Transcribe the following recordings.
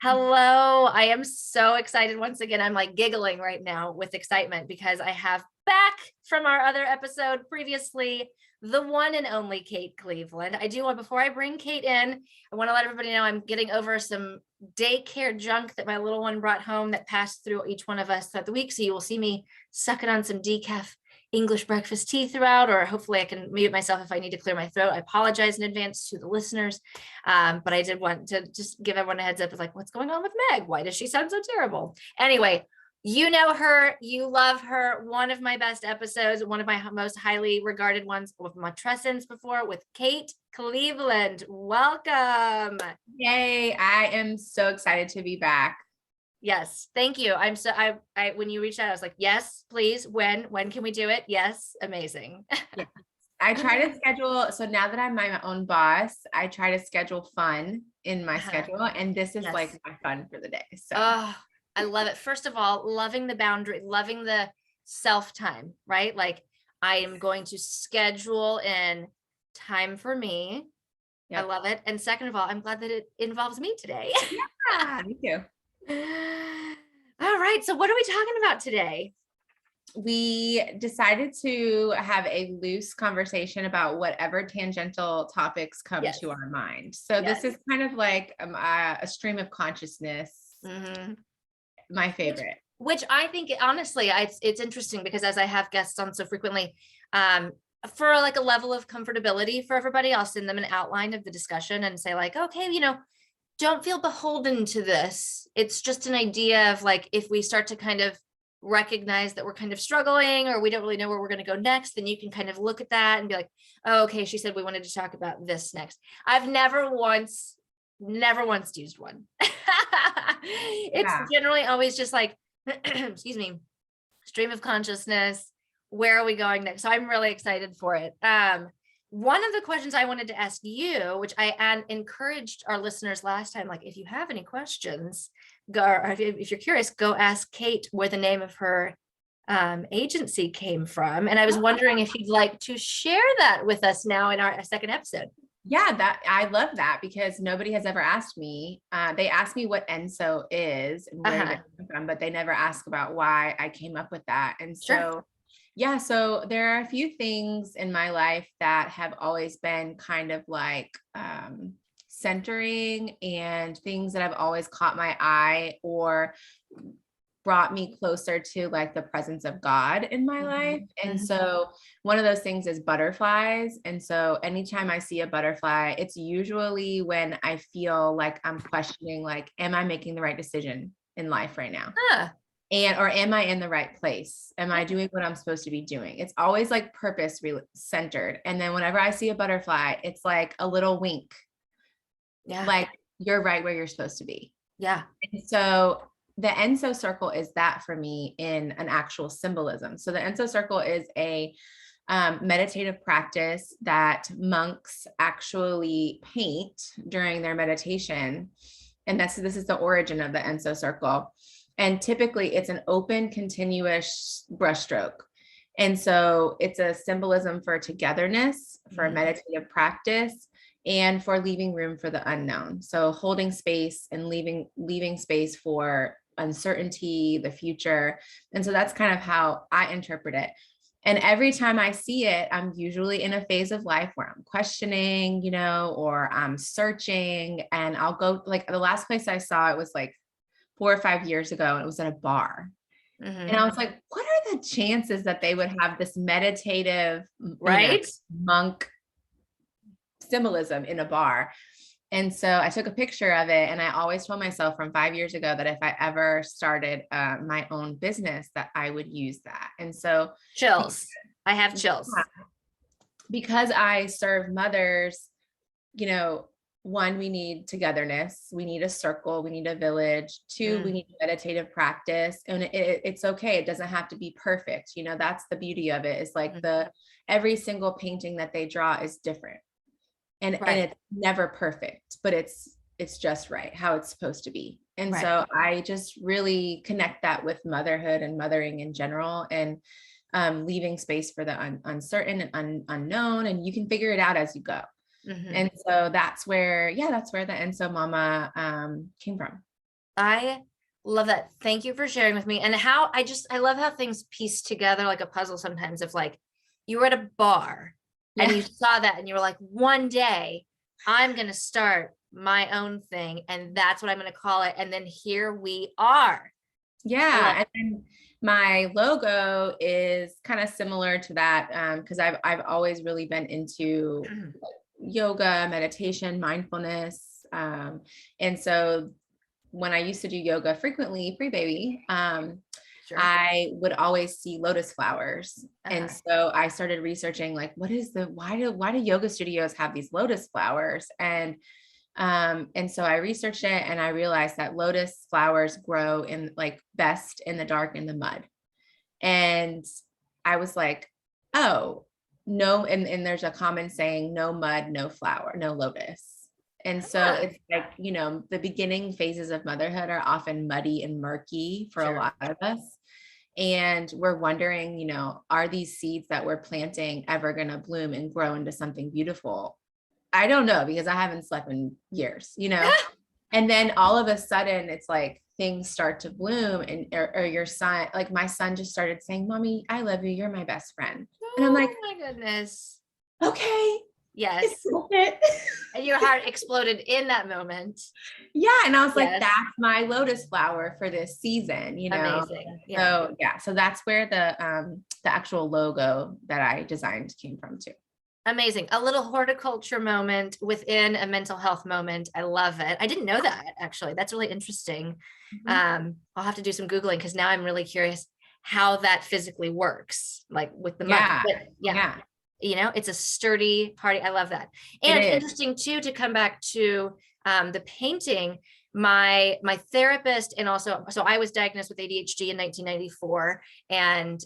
Hello. I am so excited. Once again, I'm like giggling right now with excitement because I have back from our other episode previously, the one and only Kate Cleveland. I do want, before I bring Kate in, I want to let everybody know I'm getting over some daycare junk that my little one brought home that passed through each one of us throughout the week. So you will see me sucking on some decaf English breakfast tea throughout, or hopefully I can mute myself if I need to clear my throat. I apologize in advance to the listeners. But I did want to just give everyone a heads up of like, what's going on with Meg? Why does she sound so terrible? Anyway, you know her, you love her. One of my best episodes, one of my most highly regarded ones with Matrescence before with Kate Cleveland. Welcome. Yay. I am so excited to be back. Yes, thank you. I when you reached out, I was like, yes, please. When can we do it? Yes, amazing. Yeah. I try to schedule. So now that I'm my own boss, I try to schedule fun in my schedule. And this is like my fun for the day. So I love it. First of all, loving the boundary, loving the self-time, right? Like I am going to schedule in time for me. I love it. And second of all, I'm glad that it involves me today. Yeah, me too. All right. So what are we talking about today? We decided to have a loose conversation about whatever tangential topics come to our mind. So this is kind of like a stream of consciousness. My favorite. Which I think, honestly, it's interesting because as I have guests on so frequently, for like a level of comfortability for everybody, I'll send them an outline of the discussion and say like, okay, don't feel beholden to this. It's just an idea of like, if we start to kind of recognize that we're kind of struggling or we don't really know where we're going to go next, then you can kind of look at that and be like, oh, okay, she said we wanted to talk about this next. I've never once used one. It's generally always just like, excuse me, stream of consciousness. Where are we going next? So I'm really excited for it. One of the questions I wanted to ask you, which I encouraged our listeners last time, like if you have any questions, go, or if you're curious, go ask Kate where the name of her agency came from. And I was wondering if you'd like to share that with us now in our second episode. Yeah, that I love that because nobody has ever asked me. They asked me what Enso is and where it came from, but they never ask about why I came up with that. And so, yeah, so there are a few things in my life that have always been kind of like centering and things that have always caught my eye or brought me closer to like the presence of God in my life. And so one of those things is butterflies. And so anytime I see a butterfly, it's usually when I feel like I'm questioning, like, am I making the right decision in life right now? Or am I in the right place? Am I doing what I'm supposed to be doing? It's always like purpose centered. And then whenever I see a butterfly, it's like a little wink. Like you're right where you're supposed to be. And so the Enso Circle is that for me in an actual symbolism. So the Enso Circle is a meditative practice that monks actually paint during their meditation. And this is the origin of the Enso Circle. And typically it's an open, continuous brushstroke. And so it's a symbolism for togetherness, for a meditative practice, and for leaving room for the unknown. So holding space and leaving space for uncertainty, the future. And so that's kind of how I interpret it. And every time I see it, I'm usually in a phase of life where I'm questioning, or I'm searching, and I'll go, like, the last place I saw it was like 4 or 5 years ago, and it was at a bar. And I was like, what are the chances that they would have this meditative, monk symbolism in a bar? And so I took a picture of it, and I always told myself from 5 years ago that if I ever started my own business, that I would use that. And so chills. I have chills. Because I serve mothers, one, we need togetherness. We need a circle. We need a village. Two, we need meditative practice. And it's okay. It doesn't have to be perfect. That's the beauty of it, is like every single painting that they draw is different. And it's never perfect, but it's just right, how it's supposed to be. And so I just really connect that with motherhood and mothering in general, and leaving space for the uncertain and unknown, and you can figure it out as you go. And so that's where the Enso Mama came from. I love that. Thank you for sharing with me. And how I love how things piece together like a puzzle sometimes, of like, you were at a bar and you saw that and you were like, one day I'm going to start my own thing and that's what I'm going to call it. And then here we are. Yeah. And then my logo is kind of similar to that, because I've always really been into yoga, meditation, mindfulness. And so when I used to do yoga frequently pre-baby, Sure. I would always see lotus flowers. And so I started researching like, why do yoga studios have these lotus flowers? And so I researched it and I realized that lotus flowers grow in like best in the dark in the mud. And I was like, oh no. And there's a common saying, no mud, no flower, no lotus. And so it's like, you know, the beginning phases of motherhood are often muddy and murky for a lot of us. And we're wondering, you know, are these seeds that we're planting ever going to bloom and grow into something beautiful? I don't know, because I haven't slept in years, you know. And then all of a sudden it's like things start to bloom, and or your son, like my son just started saying, "Mommy, I love you. You're my best friend." And I'm like, oh my goodness. Okay. Yes. And your heart exploded in that moment. Yeah. And I was like, that's my lotus flower for this season, you know? Amazing. Yeah. So yeah. So that's where the actual logo that I designed came from too. Amazing. A little horticulture moment within a mental health moment. I love it. I didn't know that, actually. That's really interesting. I'll have to do some Googling because now I'm really curious how that physically works, like with the mud. But yeah. You know, it's a sturdy party. I love that. And interesting too, to come back to the painting, my therapist, and also, so I was diagnosed with ADHD in 1994. And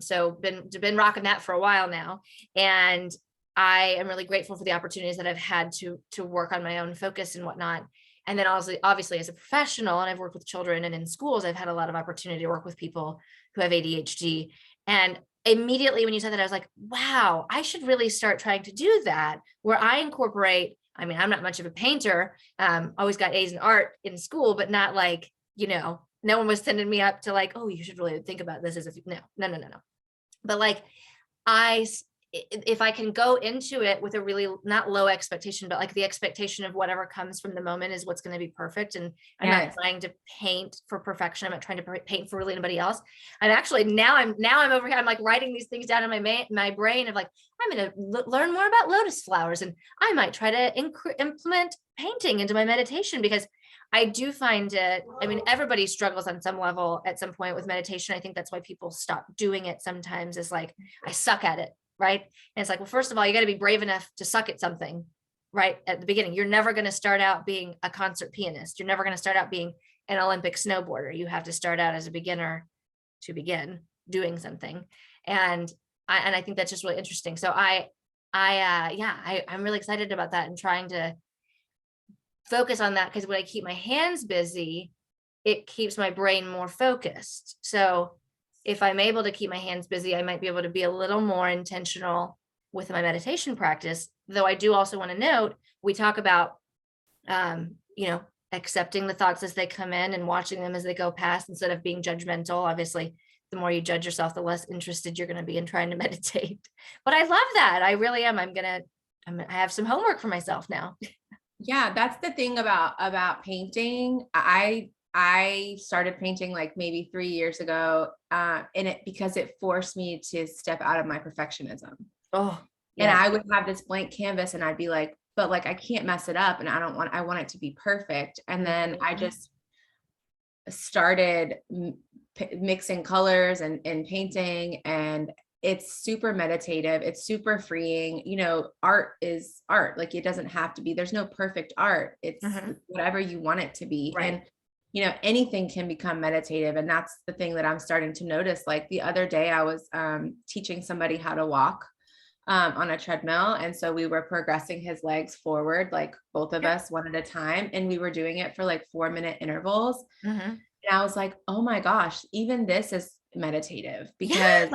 so been rocking that for a while now. And I am really grateful for the opportunities that I've had to work on my own focus and whatnot. And then also, obviously, as a professional, and I've worked with children and in schools, I've had a lot of opportunity to work with people who have ADHD. And immediately when you said that, I was like, wow, I should really start trying to do that, where I incorporate, I mean, I'm not much of a painter, always got A's in art in school, but not like, you know, no one was sending me up to like, oh, you should really think about this as no. But like, if I can go into it with a really not low expectation, but like the expectation of whatever comes from the moment is what's going to be perfect. And I'm not trying to paint for perfection. I'm not trying to paint for really anybody else. I'm actually, now I'm over here. I'm like writing these things down in my brain of like, I'm going to learn more about lotus flowers, and I might try to implement painting into my meditation, because I do find it, I mean, everybody struggles on some level at some point with meditation. I think that's why people stop doing it sometimes, is like, I suck at it. Right. And it's like, well, first of all, you got to be brave enough to suck at something right at the beginning. You're never going to start out being a concert pianist. You're never going to start out being an Olympic snowboarder. You have to start out as a beginner to begin doing something. And I think that's just really interesting. So I'm really excited about that and trying to focus on that, because when I keep my hands busy, it keeps my brain more focused. So if I'm able to keep my hands busy, I might be able to be a little more intentional with my meditation practice. Though I do also want to note, we talk about, you know, accepting the thoughts as they come in and watching them as they go past, instead of being judgmental. Obviously, the more you judge yourself, the less interested you're going to be in trying to meditate. But I love that. I really am. I have some homework for myself now. Yeah, that's the thing about painting. I started painting like maybe 3 years ago, because it forced me to step out of my perfectionism. Oh, yeah. And I would have this blank canvas and I'd be like, but like, I can't mess it up, and I want it to be perfect. And then I just started mixing colors and painting, and it's super meditative. It's super freeing. You know, art is art. Like, it doesn't have to be, there's no perfect art. It's whatever you want it to be. Right. And you know, anything can become meditative. And that's the thing that I'm starting to notice. Like the other day I was teaching somebody how to walk on a treadmill. And so we were progressing his legs forward, like both of us one at a time. And we were doing it for like 4-minute intervals. And I was like, oh my gosh, even this is meditative, because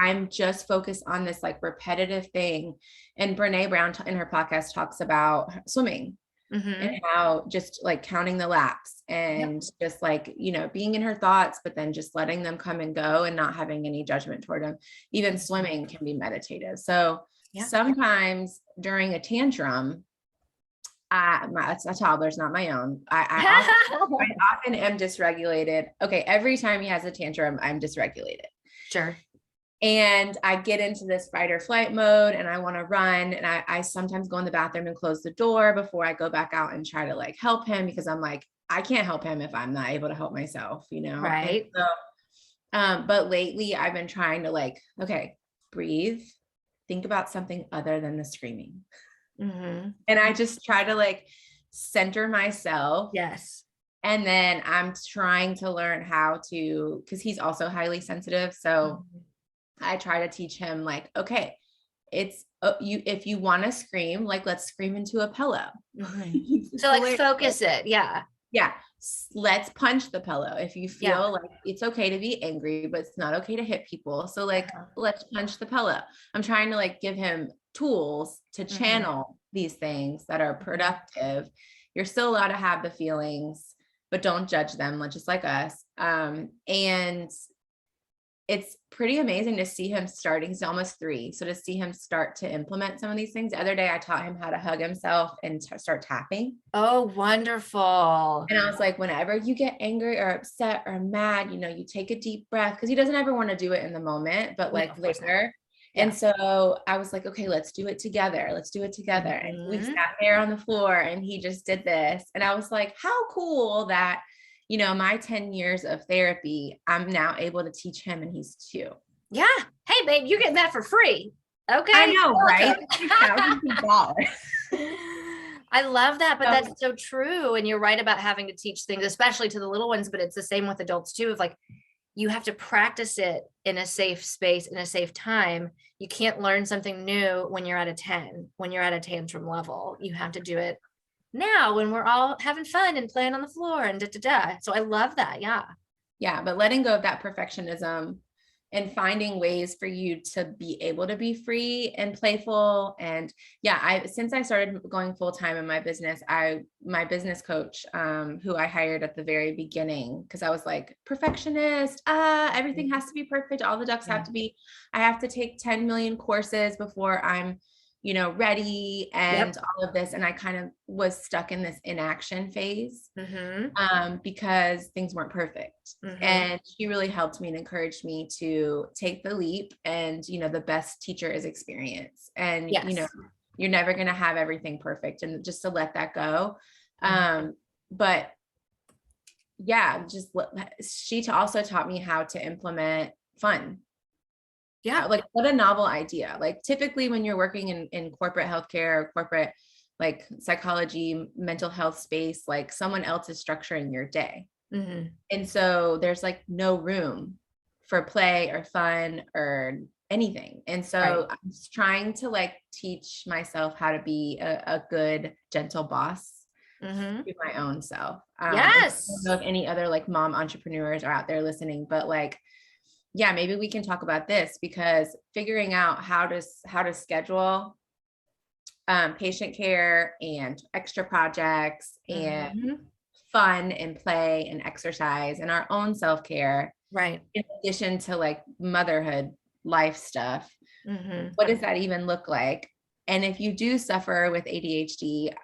I'm just focused on this like repetitive thing. And Brene Brown in her podcast talks about swimming. and Mhm. how just like counting the laps Yep. and just like, being in her thoughts, but then just letting them come and go and not having any judgment toward them. Even swimming can be meditative. So Yeah. sometimes during a tantrum, it's a toddler's not my own. I often am dysregulated. Okay, every time he has a tantrum, I'm dysregulated. Sure. And I get into this fight or flight mode and I want to run. And I sometimes go in the bathroom and close the door before I go back out and try to like help him, because I'm like, I can't help him if I'm not able to help myself, And Right. so, but lately I've been trying to like, okay, breathe, think about something other than the screaming. Mhm. And I just try to like center myself. Yes. And then I'm trying to learn how to, because he's also highly sensitive. So Mhm. I try to teach him like, okay, it's you, if you want to scream, like let's scream into a pillow. Mhm. It's So like hilarious. focus it. Yeah. Yeah. Let's punch the pillow. If you Yeah. feel like it's okay to be angry, but it's not okay to hit people. So like, Uh-huh. let's punch the pillow. I'm trying to like give him tools to Mhm. channel these things that are Mhm. productive. You're still allowed to have the feelings, but don't judge them, just like us. And it's pretty amazing to see him starting. He's almost 3. So to see him start to implement some of these things. The other day I taught him how to hug himself and start tapping. Oh, wonderful. And I was like, whenever you get angry or upset or mad, you take a deep breath, because he doesn't ever want to do it in the moment, but No, like of course not. later. Yeah. And so I was like, okay, let's do it together. Let's do it together. And we Mhm. sat there on the floor and he just did this. And I was like, how cool that, my 10 years of therapy, I'm now able to teach him, and he's 2. Yeah. Hey, babe, you're getting that for free. I Okay. know, right? Welcome. Thousands of dollars. I love that, but So, that's so true. And you're right about having to teach things, especially to the little ones, but it's the same with adults too, of like, you have to practice it in a safe space, in a safe time. You can't learn something new when you're at a 10, when you're at a tantrum level. You have to do it now when we're all having fun and playing on the floor and da da da. So I love that. Yeah. yeah, but letting go of that perfectionism and finding ways for you to be able to be free and playful. And yeah, since I started going full-time in my business, my business coach, who I hired at the very beginning, because I was like, perfectionist, everything has to be perfect, all the ducks have to be, I have to take 10 million courses before I'm ready, and Yep. all of this. And I kind of was stuck in this inaction phase, Mm-hmm. because things weren't perfect. Mm-hmm. And she really helped me and encouraged me to take the leap. And, the best teacher is experience. And, Yes. you're never going to have everything perfect, and just to let that go. Mhm. But yeah, she also taught me how to implement fun. Yeah. Like, what a novel idea. Like typically when you're working in corporate healthcare or corporate like psychology, mental health space, like someone else is structuring your day. Mm-hmm. And so there's like no room for play or fun or anything. And Right. so I'm just trying to like teach myself how to be a good, gentle boss Mm-hmm. to my own self. And I don't know Yes. if any other like mom entrepreneurs are out there listening, but like, yeah, maybe we can talk about this, because figuring out how to schedule patient care and extra projects and Mm-hmm. fun and play and exercise and our own self-care, Right. in addition to like motherhood life stuff. Mm-hmm. What does that even look like? And if you do suffer with ADHD,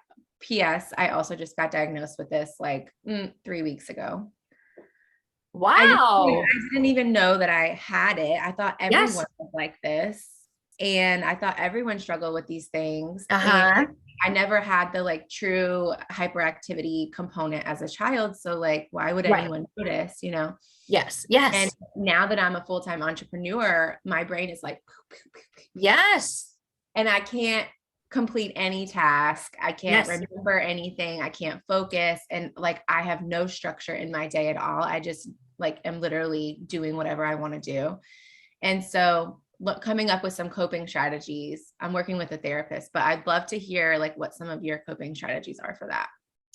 PS, I also just got diagnosed with this like 3 weeks ago. Wow. I didn't even know that I had it. I thought everyone Yes. was like this. And I thought everyone struggled with these things. And Uh-huh. I never had the like true hyperactivity component as a child. So like, why would Right. anyone notice? Yes. And Yes. now that I'm a full-time entrepreneur, my brain is like, Yes. and I can't complete any task. I can't Yes. remember anything. I can't focus. And like, I have no structure in my day at all. I just like am literally doing whatever I want to do. And so coming up with some coping strategies. I'm working with a therapist, but I'd love to hear like what some of your coping strategies are for that.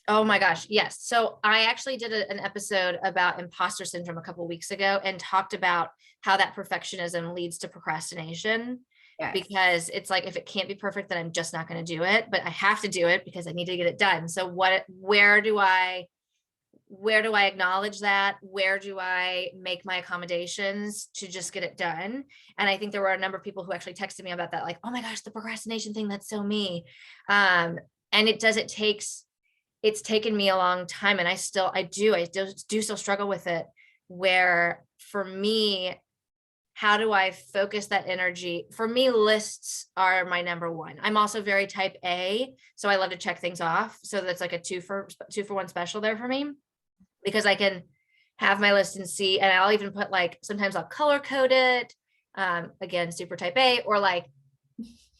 Oh my gosh. Yes. So I actually did an episode about imposter syndrome a couple of weeks ago and talked about how that perfectionism leads to procrastination. Yes. because it's like, if it can't be perfect, then I'm just not going to do it, but I have to do it because I need to get it done. So where do I acknowledge that? Where do I make my accommodations to just get it done? And I think there were a number of people who actually texted me about that, like, oh my gosh, the procrastination thing, that's so me. And it's taken me a long time, and I do still struggle with it, where for me, how do I focus that energy? For me, lists are my number one. I'm also very type A, so I love to check things off. So that's like a two for one special there for me, because I can have my list and see, and I'll even put, like, sometimes I'll color code it. Again, super type A, or like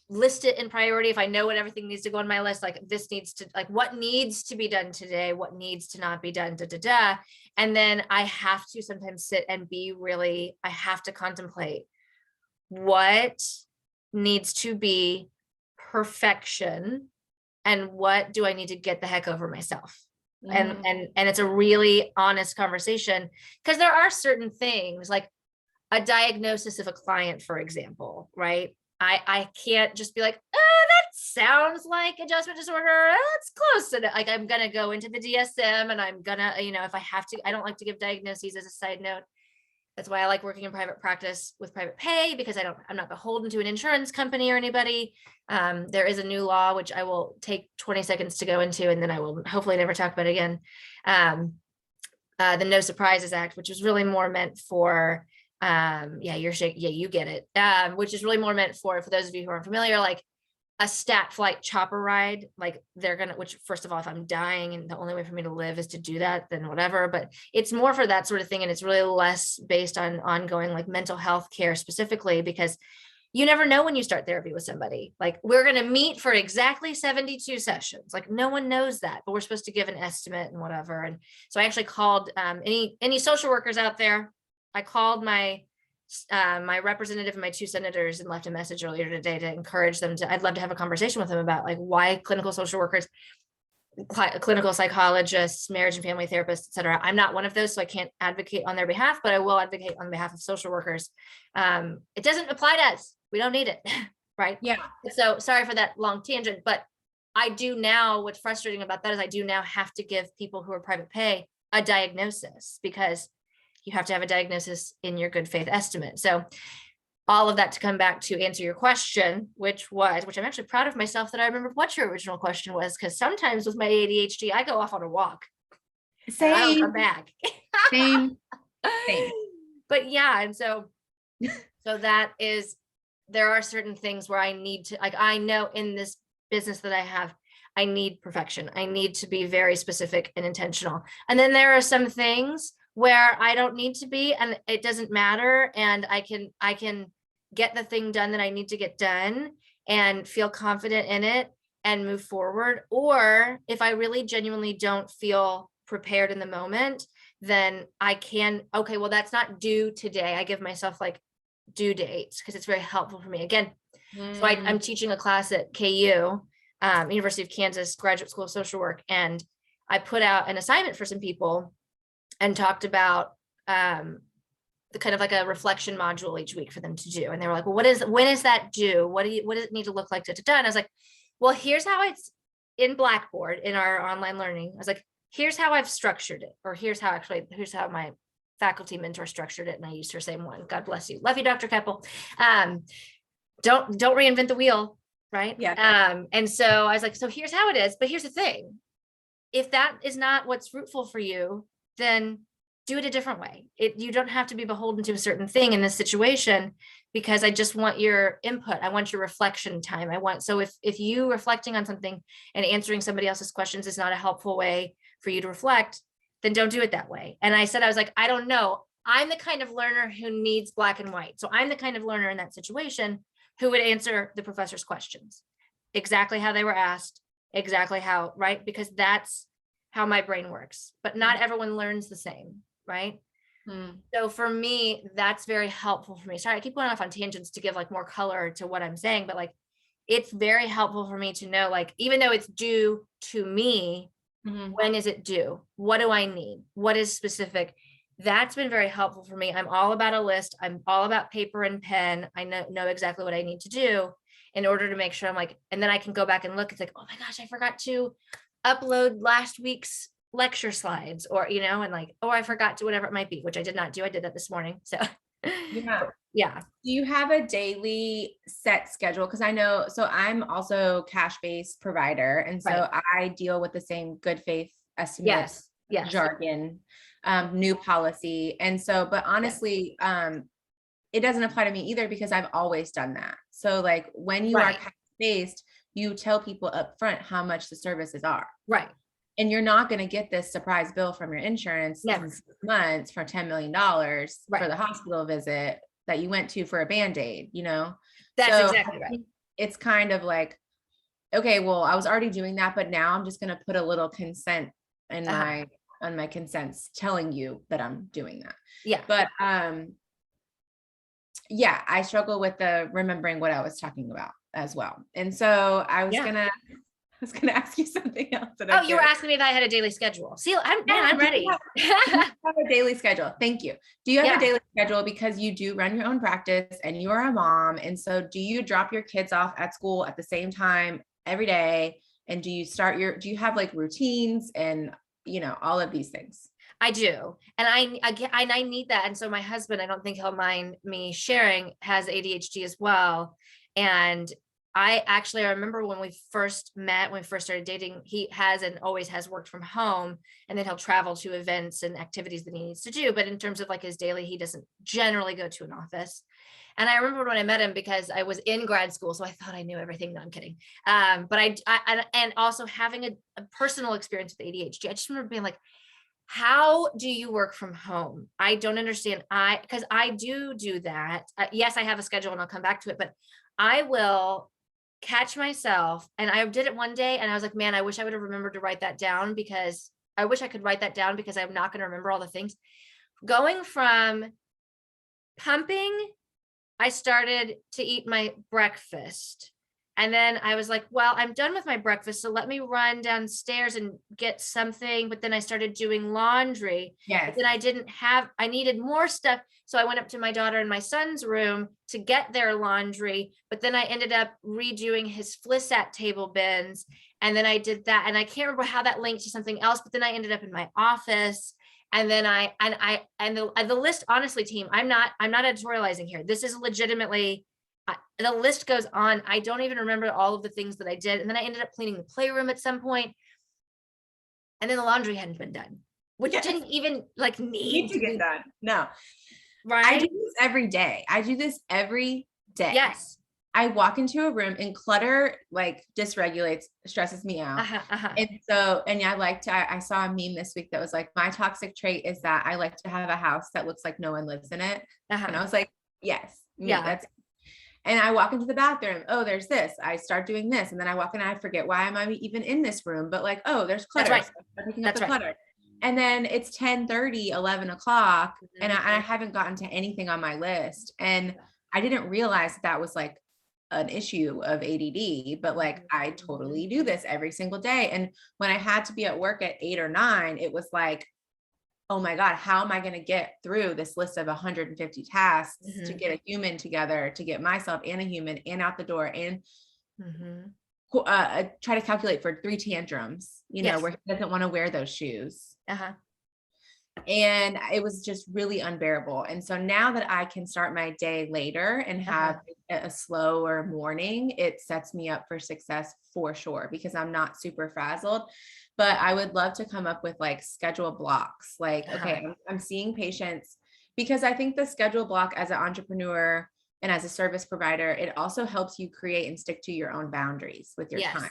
list it in priority. If I know what everything needs to go on my list, like this needs to, like, what needs to be done today, what needs to not be done, and then I have to sometimes sit and I have to contemplate what needs to be perfection and what do I need to get the heck over myself. And it's a really honest conversation, because there are certain things, like a diagnosis of a client, for example, right? I can't just be like, oh, that sounds like adjustment disorder. That's close to it. Like, I'm going to go into the DSM, and I'm going to, if I have to. I don't like to give diagnoses, as a side note. That's why I like working in private practice with private pay, because I'm not beholden to an insurance company or anybody. There is a new law, which I will take 20 seconds to go into, and then I will hopefully never talk about it again. The No Surprises Act, which is really more meant for, you get it. Which is really more meant for those of you who aren't familiar, like a stat flight chopper ride, like which, first of all, if I'm dying and the only way for me to live is to do that, then whatever, but it's more for that sort of thing. And it's really less based on ongoing, like, mental health care specifically, because you never know when you start therapy with somebody. Like, we're going to meet for exactly 72 sessions. Like, no one knows that, but we're supposed to give an estimate and whatever. And so I actually called any social workers out there. I called my representative and my two senators and left a message earlier today to encourage them I'd love to have a conversation with them about, like, why clinical social workers, clinical psychologists, marriage and family therapists, et cetera. I'm not one of those, so I can't advocate on their behalf, but I will advocate on behalf of social workers. It doesn't apply to us. We don't need it. Right. Yeah. So sorry for that long tangent, but I do now, what's frustrating about that is I do now have to give people who are private pay a diagnosis, because you have to have a diagnosis in your good faith estimate. So all of that to come back to answer your question, which I'm actually proud of myself that I remembered what your original question was, because sometimes with my ADHD, I go off on a walk. Same. And I don't come back. Same. But yeah, and so that is, there are certain things where I need to, like, I know in this business that I have, I need perfection. I need to be very specific and intentional. And then there are some things where I don't need to be, and it doesn't matter. And I can get the thing done that I need to get done and feel confident in it and move forward. Or if I really genuinely don't feel prepared in the moment, then okay, well, that's not due today. I give myself, like, due dates, because it's very helpful for me. Again, so I'm teaching a class at KU, University of Kansas Graduate School of Social Work, and I put out an assignment for some people and talked about the kind of like a reflection module each week for them to do. And they were like, well, when is that due? What does it need to look like to done? I was like, well, here's how it's in Blackboard in our online learning. I was like, here's how I've structured it, or here's how my faculty mentor structured it. And I used her same one. God bless you. Love you, Dr. Keppel. Don't reinvent the wheel. Right. Yeah. And so I was like, so here's how it is, but here's the thing. If that is not what's fruitful for you, then do it a different way. You don't have to be beholden to a certain thing in this situation, because I just want your input. I want your reflection time. So if you reflecting on something and answering somebody else's questions is not a helpful way for you to reflect, then don't do it that way. And I was like, I don't know. I'm the kind of learner who needs black and white. So I'm the kind of learner in that situation who would answer the professor's questions exactly how they were asked, exactly how, right? Because that's how my brain works, but not everyone learns the same, right? So for me, that's very helpful for me. Sorry, I keep going off on tangents to give, like, more color to what I'm saying, but, like, it's very helpful for me to know, like, even though it's due to me, when is it due? What do I need? What is specific? That's been very helpful for me. I'm all about a list. I'm all about paper and pen. I know exactly what I need to do in order to make sure I'm like, and then I can go back and look. It's like, oh my gosh, I forgot to upload last week's lecture slides, or, and like, oh, I forgot to, whatever it might be, which I did not do. I did that this morning. So Yeah. yeah. Do you have a daily set schedule? Because I know, so I'm also cash-based provider. And so I deal with the same good faith estimate Yes. jargon, new policy. And so, but honestly, it doesn't apply to me either because I've always done that. So like when you are cash-based, you tell people up front how much the services are. Right. And you're not going to get this surprise bill from your insurance in 6 months for $10 million for the hospital visit that you went to for a Band-Aid, That's exactly right. It's kind of like, okay, well, I was already doing that, but now I'm just going to put a little consent in on my consents telling you that I'm doing that. Yeah. But, yeah, I struggle with remembering what I was talking about as well. And so I was gonna ask you something else. You were asking me if I had a daily schedule. See, I'm ready. Have a daily schedule. Thank you. Do you have a daily schedule, because you do run your own practice and you are a mom? And so do you drop your kids off at school at the same time every day? And do you have like routines and, all of these things? I do. And I need that. And so my husband, I don't think he'll mind me sharing, has ADHD as well. And I remember when we first met, when we first started dating, he has and always has worked from home, and then he'll travel to events and activities that he needs to do. But in terms of like his daily, he doesn't generally go to an office. And I remember when I met him, because I was in grad school, so I thought I knew everything. No, I'm kidding. But I and also having a personal experience with ADHD, I just remember being like, how do you work from home? I don't understand. Because I do that. Yes, I have a schedule and I'll come back to it, but I will catch myself. And I did it one day and I was like, man, I wish I would have remembered to write that down, because I wish I could write that down, because I'm not going to remember all the things. Going from pumping, I started to eat my breakfast. And then I was like, well, I'm done with my breakfast, so let me run downstairs and get something. But then I started doing laundry. Yes. But then I needed more stuff. So I went up to my daughter and my son's room to get their laundry. But then I ended up redoing his Flissat table bins. And then I did that. And I can't remember how that linked to something else. But then I ended up in my office. And then the list, honestly, team, I'm not editorializing here. This is legitimately, the list goes on. I don't even remember all of the things that I did. And then I ended up cleaning the playroom at some point. And then the laundry hadn't been done, which didn't even like need to get done. No. Right. I do this every day. Yes. I walk into a room and clutter like dysregulates, stresses me out. And so, I saw a meme this week that was like, my toxic trait is that I like to have a house that looks like no one lives in it. And I was like, yes, and I walk into the bathroom. Oh, there's this. I start doing this. And then I walk in and I forget, why am I even in this room? But like, oh, there's clutter. That's right. So I'm picking up the clutter. And then it's 10:30, 11 o'clock. And I haven't gotten to anything on my list. And I didn't realize that was like an issue of ADD, but like, I totally do this every single day. And when I had to be at work at 8 or 9, it was like, oh my God, how am I going to get through this list of 150 tasks to get a human together, to get myself and a human and out the door, and try to calculate for 3 tantrums, where he doesn't want to wear those shoes. And it was just really unbearable. And so now that I can start my day later and have a slower morning, it sets me up for success for sure, because I'm not super frazzled. But I would love to come up with like schedule blocks. Like, okay, I'm seeing patients, because I think the schedule block as an entrepreneur and as a service provider, it also helps you create and stick to your own boundaries with your time.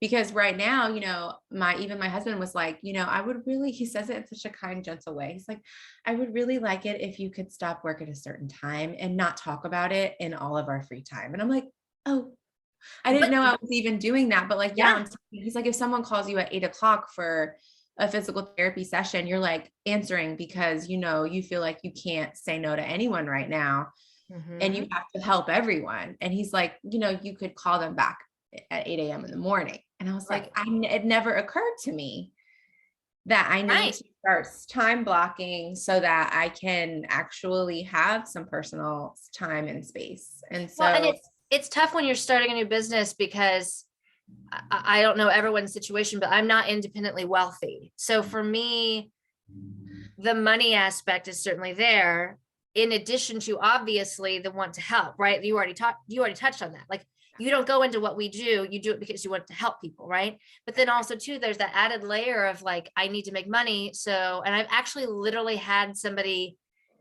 Because right now, even my husband was like, he says it in such a kind, gentle way. He's like, I would really like it if you could stop work at a certain time and not talk about it in all of our free time. And I'm like, oh, I didn't know I was even doing that. But like, he's like, if someone calls you at 8 o'clock for a physical therapy session, you're like answering because, you feel like you can't say no to anyone right now. And you have to help everyone. And he's like, you could call them back at 8 a.m. in the morning. And I was like, it never occurred to me that I need to starts time blocking so that I can actually have some personal time and space. And Well, and so it's tough when you're starting a new business because I don't know everyone's situation, but I'm not independently wealthy. So for me, the money aspect is certainly there, in addition to obviously the want to help, right? You already touched on that. Like, you don't go into what we do, you do it because you want to help people, right? But then also too, there's that added layer of like, I need to make money. So, and I've actually literally had somebody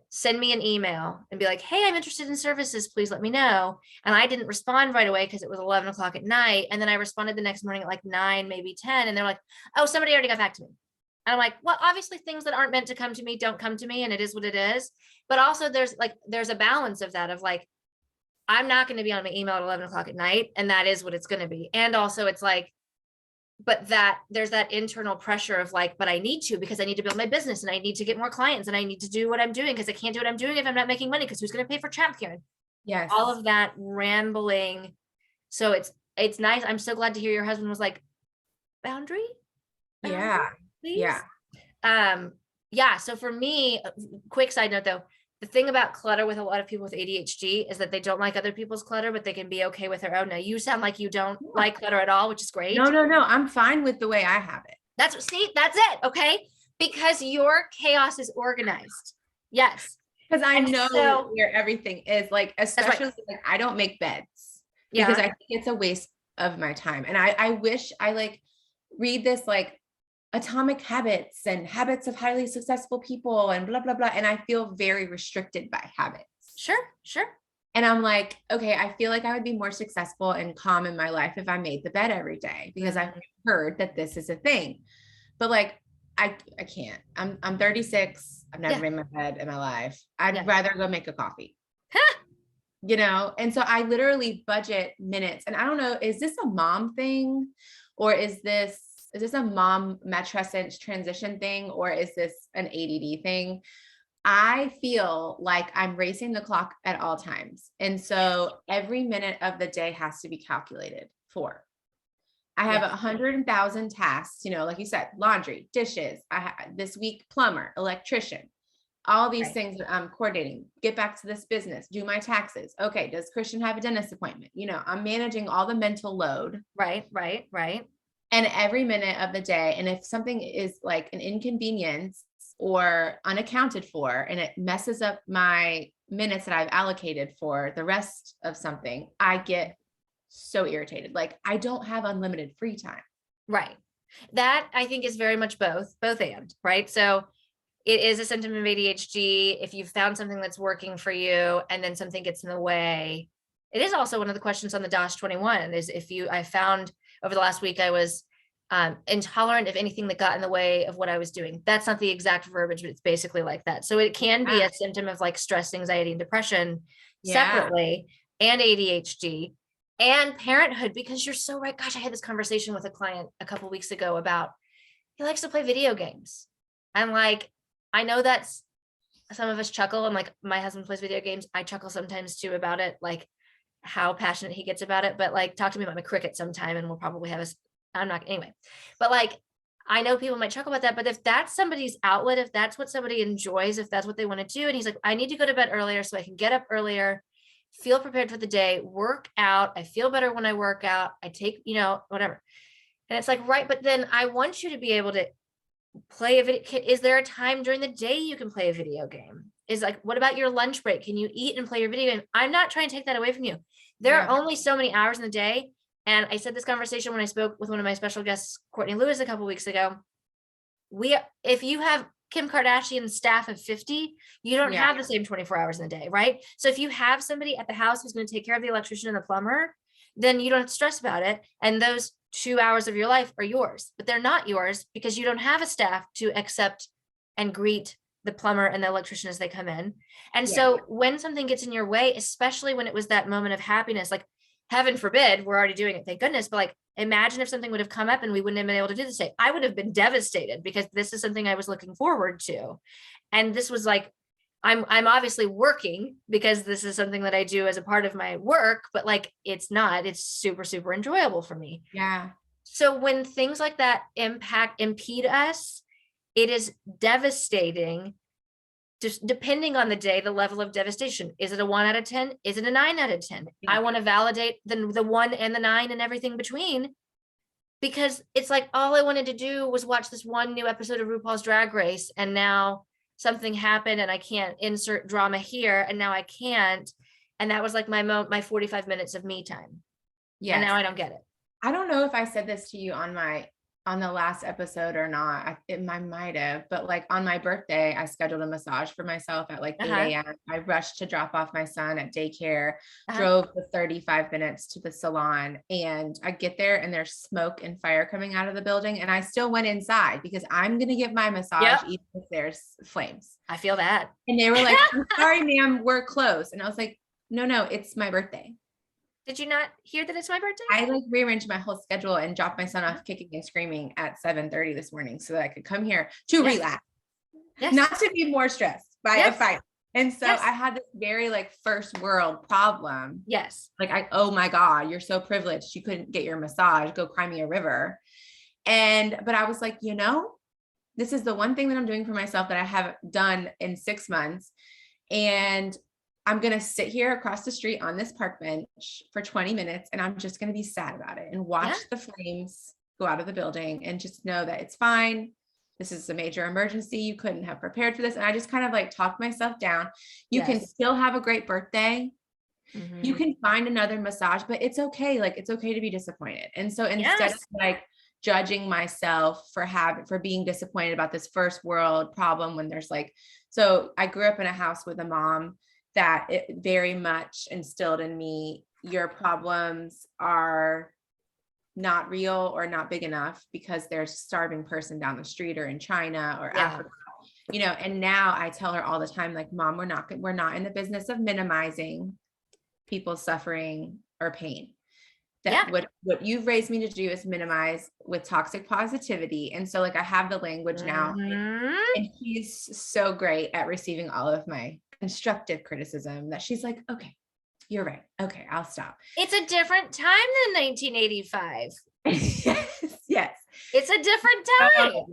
send me an email and be like, hey, I'm interested in services, please let me know. And I didn't respond right away because it was 11 o'clock at night. And then I responded the next morning at like 9, maybe 10. And they're like, oh, somebody already got back to me. And I'm like, well, obviously things that aren't meant to come to me don't come to me, and it is what it is. But also there's a balance of that, of like, I'm not going to be on my email at 11 o'clock at night, and that is what it's going to be. And also it's like, but that there's that internal pressure of like, but I need to, because I need to build my business and I need to get more clients and I need to do what I'm doing, because I can't do what I'm doing if I'm not making money, because who's going to pay for childcare? yes, All of that rambling. So it's nice. I'm so glad to hear your husband was like, boundary, yeah, please. yeah. Yeah. So for me, quick side note though, the thing about clutter with a lot of people with ADHD is that they don't like other people's clutter, but they can be okay with their own. Now you sound like you don't like clutter at all, which is great. No, I'm fine with the way I have it. That's it. Okay. Because your chaos is organized. Yes. Because I know so, where everything is, like, especially right. like I don't make beds Yeah. because I think it's a waste of my time. And I wish I like read this like Atomic Habits and Habits of Highly Successful People and blah, blah, blah. And I feel very restricted by habits. Sure. And I'm like, okay, I feel like I would be more successful and calm in my life if I made the bed every day, because I've heard that this is a thing. But like, I can't. I'm 36. I've never made my bed in my life. I'd rather go make a coffee. You know? And so I literally budget minutes. And I don't know, is this a mom thing, or is this a mom matrescence transition thing, or is this an ADD thing? I feel like I'm racing the clock at all times. And so every minute of the day has to be calculated for. I have 100,000 tasks, you know, like you said, laundry, dishes, this week, plumber, electrician, all these things that I'm coordinating, get back to this business, do my taxes. Okay. Does Christian have a dentist appointment? You know, I'm managing all the mental load. Right. And every minute of the day. And if something is like an inconvenience or unaccounted for, and it messes up my minutes that I've allocated for the rest of something, I get so irritated. Like, I don't have unlimited free time. Right. That I think is very much both and, right? So it is a symptom of ADHD. If you've found something that's working for you and then something gets in the way, it is also one of the questions on the DOS 21 is I found over the last week, I was intolerant of anything that got in the way of what I was doing. That's not the exact verbiage, but it's basically like that. So it can be a symptom of like stress, anxiety, and depression separately, and ADHD and parenthood, because you're so right. Gosh, I had this conversation with a client a couple of weeks ago about, he likes to play video games. I'm like, I know that's, some of us chuckle, and like, my husband plays video games. I chuckle sometimes too about it, like how passionate he gets about it. But like, talk to me about my cricket sometime and we'll probably have I'm not anyway, but like, I know people might chuckle about that, but if that's somebody's outlet, if that's what somebody enjoys, if that's what they want to do, and he's like, I need to go to bed earlier so I can get up earlier, feel prepared for the day, work out. I feel better when I work out. I take, whatever. And it's like, right. But then I want you to be able to play a video. Is there a time during the day you can play a video game? Is like, what about your lunch break? Can you eat and play your video game? I'm not trying to take that away from you. There are only so many hours in the day. And I said this conversation when I spoke with one of my special guests, Courtney Lewis, a couple of weeks ago. If you have Kim Kardashian's staff of 50, you don't have the same 24 hours in the day, right? So if you have somebody at the house who's going to take care of the electrician and the plumber, then you don't have to stress about it. And those 2 hours of your life are yours, but they're not yours because you don't have a staff to accept and greet the plumber and the electrician as they come in. And so when something gets in your way, especially when it was that moment of happiness, like, heaven forbid, we're already doing it, thank goodness. But like, imagine if something would have come up and we wouldn't have been able to do this day. I would have been devastated because this is something I was looking forward to. And this was like, I'm obviously working because this is something that I do as a part of my work, but like, it's super, super enjoyable for me. Yeah. So when things like that impede us, it is devastating, just depending on the day, the level of devastation. Is it a 1 out of 10? Is it a 9 out of 10? Yeah. I want to validate the 1 and the 9 and everything between, because it's like, all I wanted to do was watch this one new episode of RuPaul's Drag Race, and now something happened and I can't insert drama here, and now I can't. And that was like my 45 minutes of me time. Yes. And now I don't get it. I don't know if I said this to you on the last episode or not. I might have, but like on my birthday, I scheduled a massage for myself at like 8 a.m. I rushed to drop off my son at daycare, drove the 35 minutes to the salon, and I get there and there's smoke and fire coming out of the building. And I still went inside because I'm going to get my massage even if there's flames. I feel that. And they were like, I'm sorry, ma'am, we're closed. And I was like, no, it's my birthday. Did you not hear that it's my birthday? I like rearranged my whole schedule and dropped my son off kicking and screaming at 7:30 this morning so that I could come here to relax, not to be more stressed by a fight. And so I had this very like first world problem. Yes. Like oh my God, you're so privileged. You couldn't get your massage, go cry me a river. But I was like, this is the one thing that I'm doing for myself that I haven't done in 6 months. And I'm going to sit here across the street on this park bench for 20 minutes and I'm just going to be sad about it and watch the flames go out of the building and just know that it's fine. This is a major emergency. You couldn't have prepared for this. And I just kind of like talked myself down. You can still have a great birthday. Mm-hmm. You can find another massage, but it's okay. Like, it's okay to be disappointed. And so instead of like judging myself for being disappointed about this first world problem, when there's like, so I grew up in a house with a mom that it very much instilled in me, your problems are not real or not big enough because there's a starving person down the street or in China or Africa, and now I tell her all the time, like, Mom, we're not in the business of minimizing people's suffering or pain. What you've raised me to do is minimize with toxic positivity. And so like, I have the language now, and she's so great at receiving all of my constructive criticism that she's like, okay, you're right. Okay, I'll stop. It's a different time than 1985. Yes. It's a different time.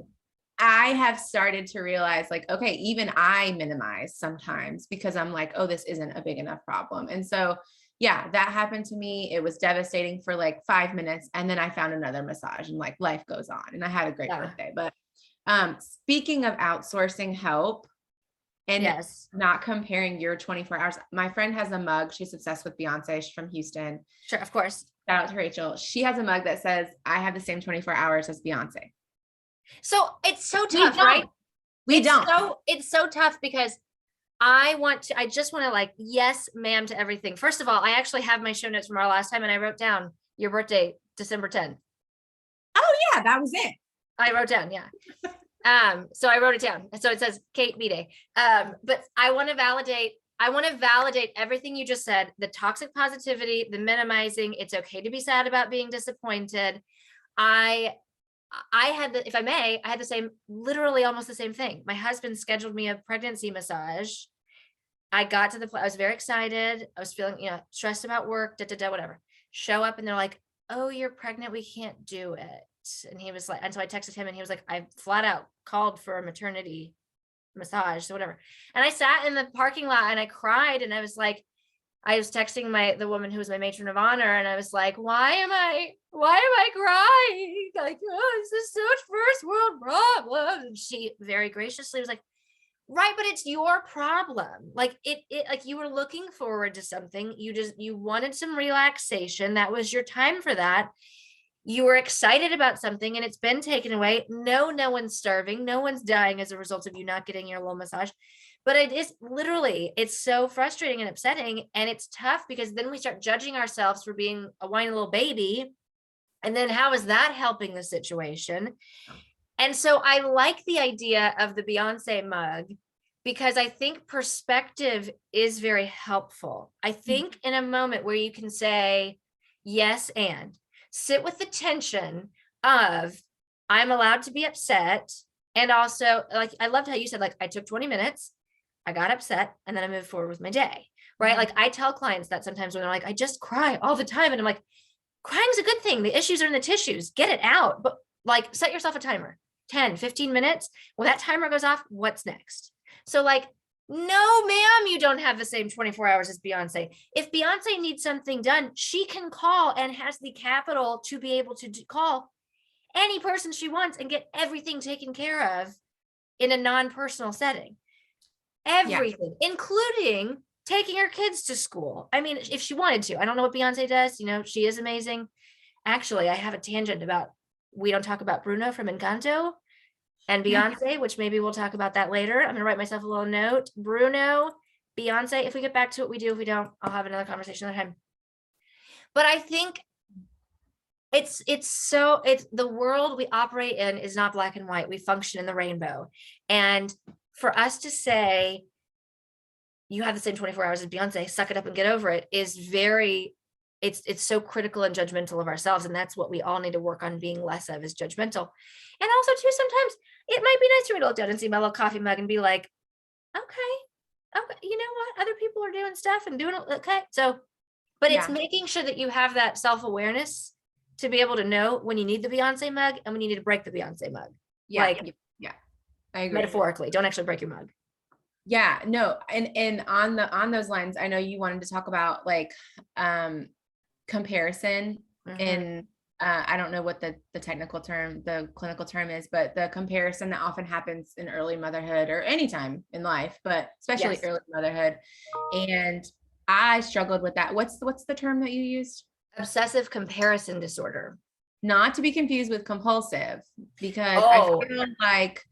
I have started to realize like, okay, even I minimize sometimes because I'm like, oh, this isn't a big enough problem. And so, that happened to me. It was devastating for like 5 minutes. And then I found another massage and like life goes on and I had a great birthday. But speaking of outsourcing help, and not comparing your 24 hours. My friend has a mug. She's obsessed with Beyonce. She's from Houston. Sure, of course. Shout out to Rachel. She has a mug that says, I have the same 24 hours as Beyonce. So it's so tough, right? It's so tough because I just want to like, yes, ma'am, to everything. First of all, I actually have my show notes from our last time and I wrote down your birthday, December 10th. Oh yeah, that was it. I wrote down, so I wrote it down. So it says Kate B-Day. But I want to validate everything you just said, the toxic positivity, the minimizing. It's okay to be sad about being disappointed. I had I had the same, literally almost the same thing. My husband scheduled me a pregnancy massage. I got to I was very excited. I was feeling, stressed about work, whatever. Show up and they're like, oh, you're pregnant. We can't do it. And he was like, and so I texted him and he was like, I flat out called for a maternity massage, so whatever. And I sat in the parking lot and I cried and I was like, I was texting the woman who was my matron of honor and I was like, why am I crying? Like, oh, this is such first world problem. And she very graciously was like, right, but it's your problem. Like it like you were looking forward to something. You wanted some relaxation. That was your time for that. You were excited about something and it's been taken away. No one's starving. No one's dying as a result of you not getting your little massage. But it is literally, it's so frustrating and upsetting. And it's tough because then we start judging ourselves for being a whiny little baby. And then how is that helping the situation? And so I like the idea of the Beyonce mug because I think perspective is very helpful. I think in a moment where you can say, yes, and sit with the tension of I'm allowed to be upset. And also, like, I loved how you said, like, I took 20 minutes, I got upset, and then I moved forward with my day, right? Like I tell clients that sometimes when they're like, I just cry all the time. And I'm like, crying's a good thing. The issues are in the tissues, get it out. But like, set yourself a timer. 10, 15 minutes. When that timer goes off, what's next? So like, no, ma'am, you don't have the same 24 hours as Beyonce. If Beyonce needs something done, she can call and has the capital to be able to call any person she wants and get everything taken care of in a non-personal setting. Everything, including taking her kids to school. I mean, if she wanted to. I don't know what Beyonce does. You know, she is amazing. Actually, I have a tangent about, we don't talk about Bruno from Encanto and Beyonce, which maybe we'll talk about that later. I'm gonna write myself a little note. Bruno, Beyonce, if we get back to it, we do. If we don't, I'll have another conversation another time. But I think it's the world we operate in is not black and white. We function in the rainbow. And for us to say, you have the same 24 hours as Beyonce, suck it up and get over it, is very, it's so critical and judgmental of ourselves. And that's what we all need to work on being less of, is judgmental. And also too, sometimes it might be nice for me to look down and see my little coffee mug and be like, okay, you know what? Other people are doing stuff and doing it. Okay. So, but it's making sure that you have that self-awareness to be able to know when you need the Beyonce mug and when you need to break the Beyonce mug. I agree. Metaphorically, don't actually break your mug. Yeah, no. And on those lines, I know you wanted to talk about like, comparison in, I don't know what the technical term, the clinical term is, but the comparison that often happens in early motherhood or anytime in life, but especially early motherhood. And I struggled with that. What's the term that you used? Obsessive comparison disorder. Not to be confused with compulsive, because I feel like,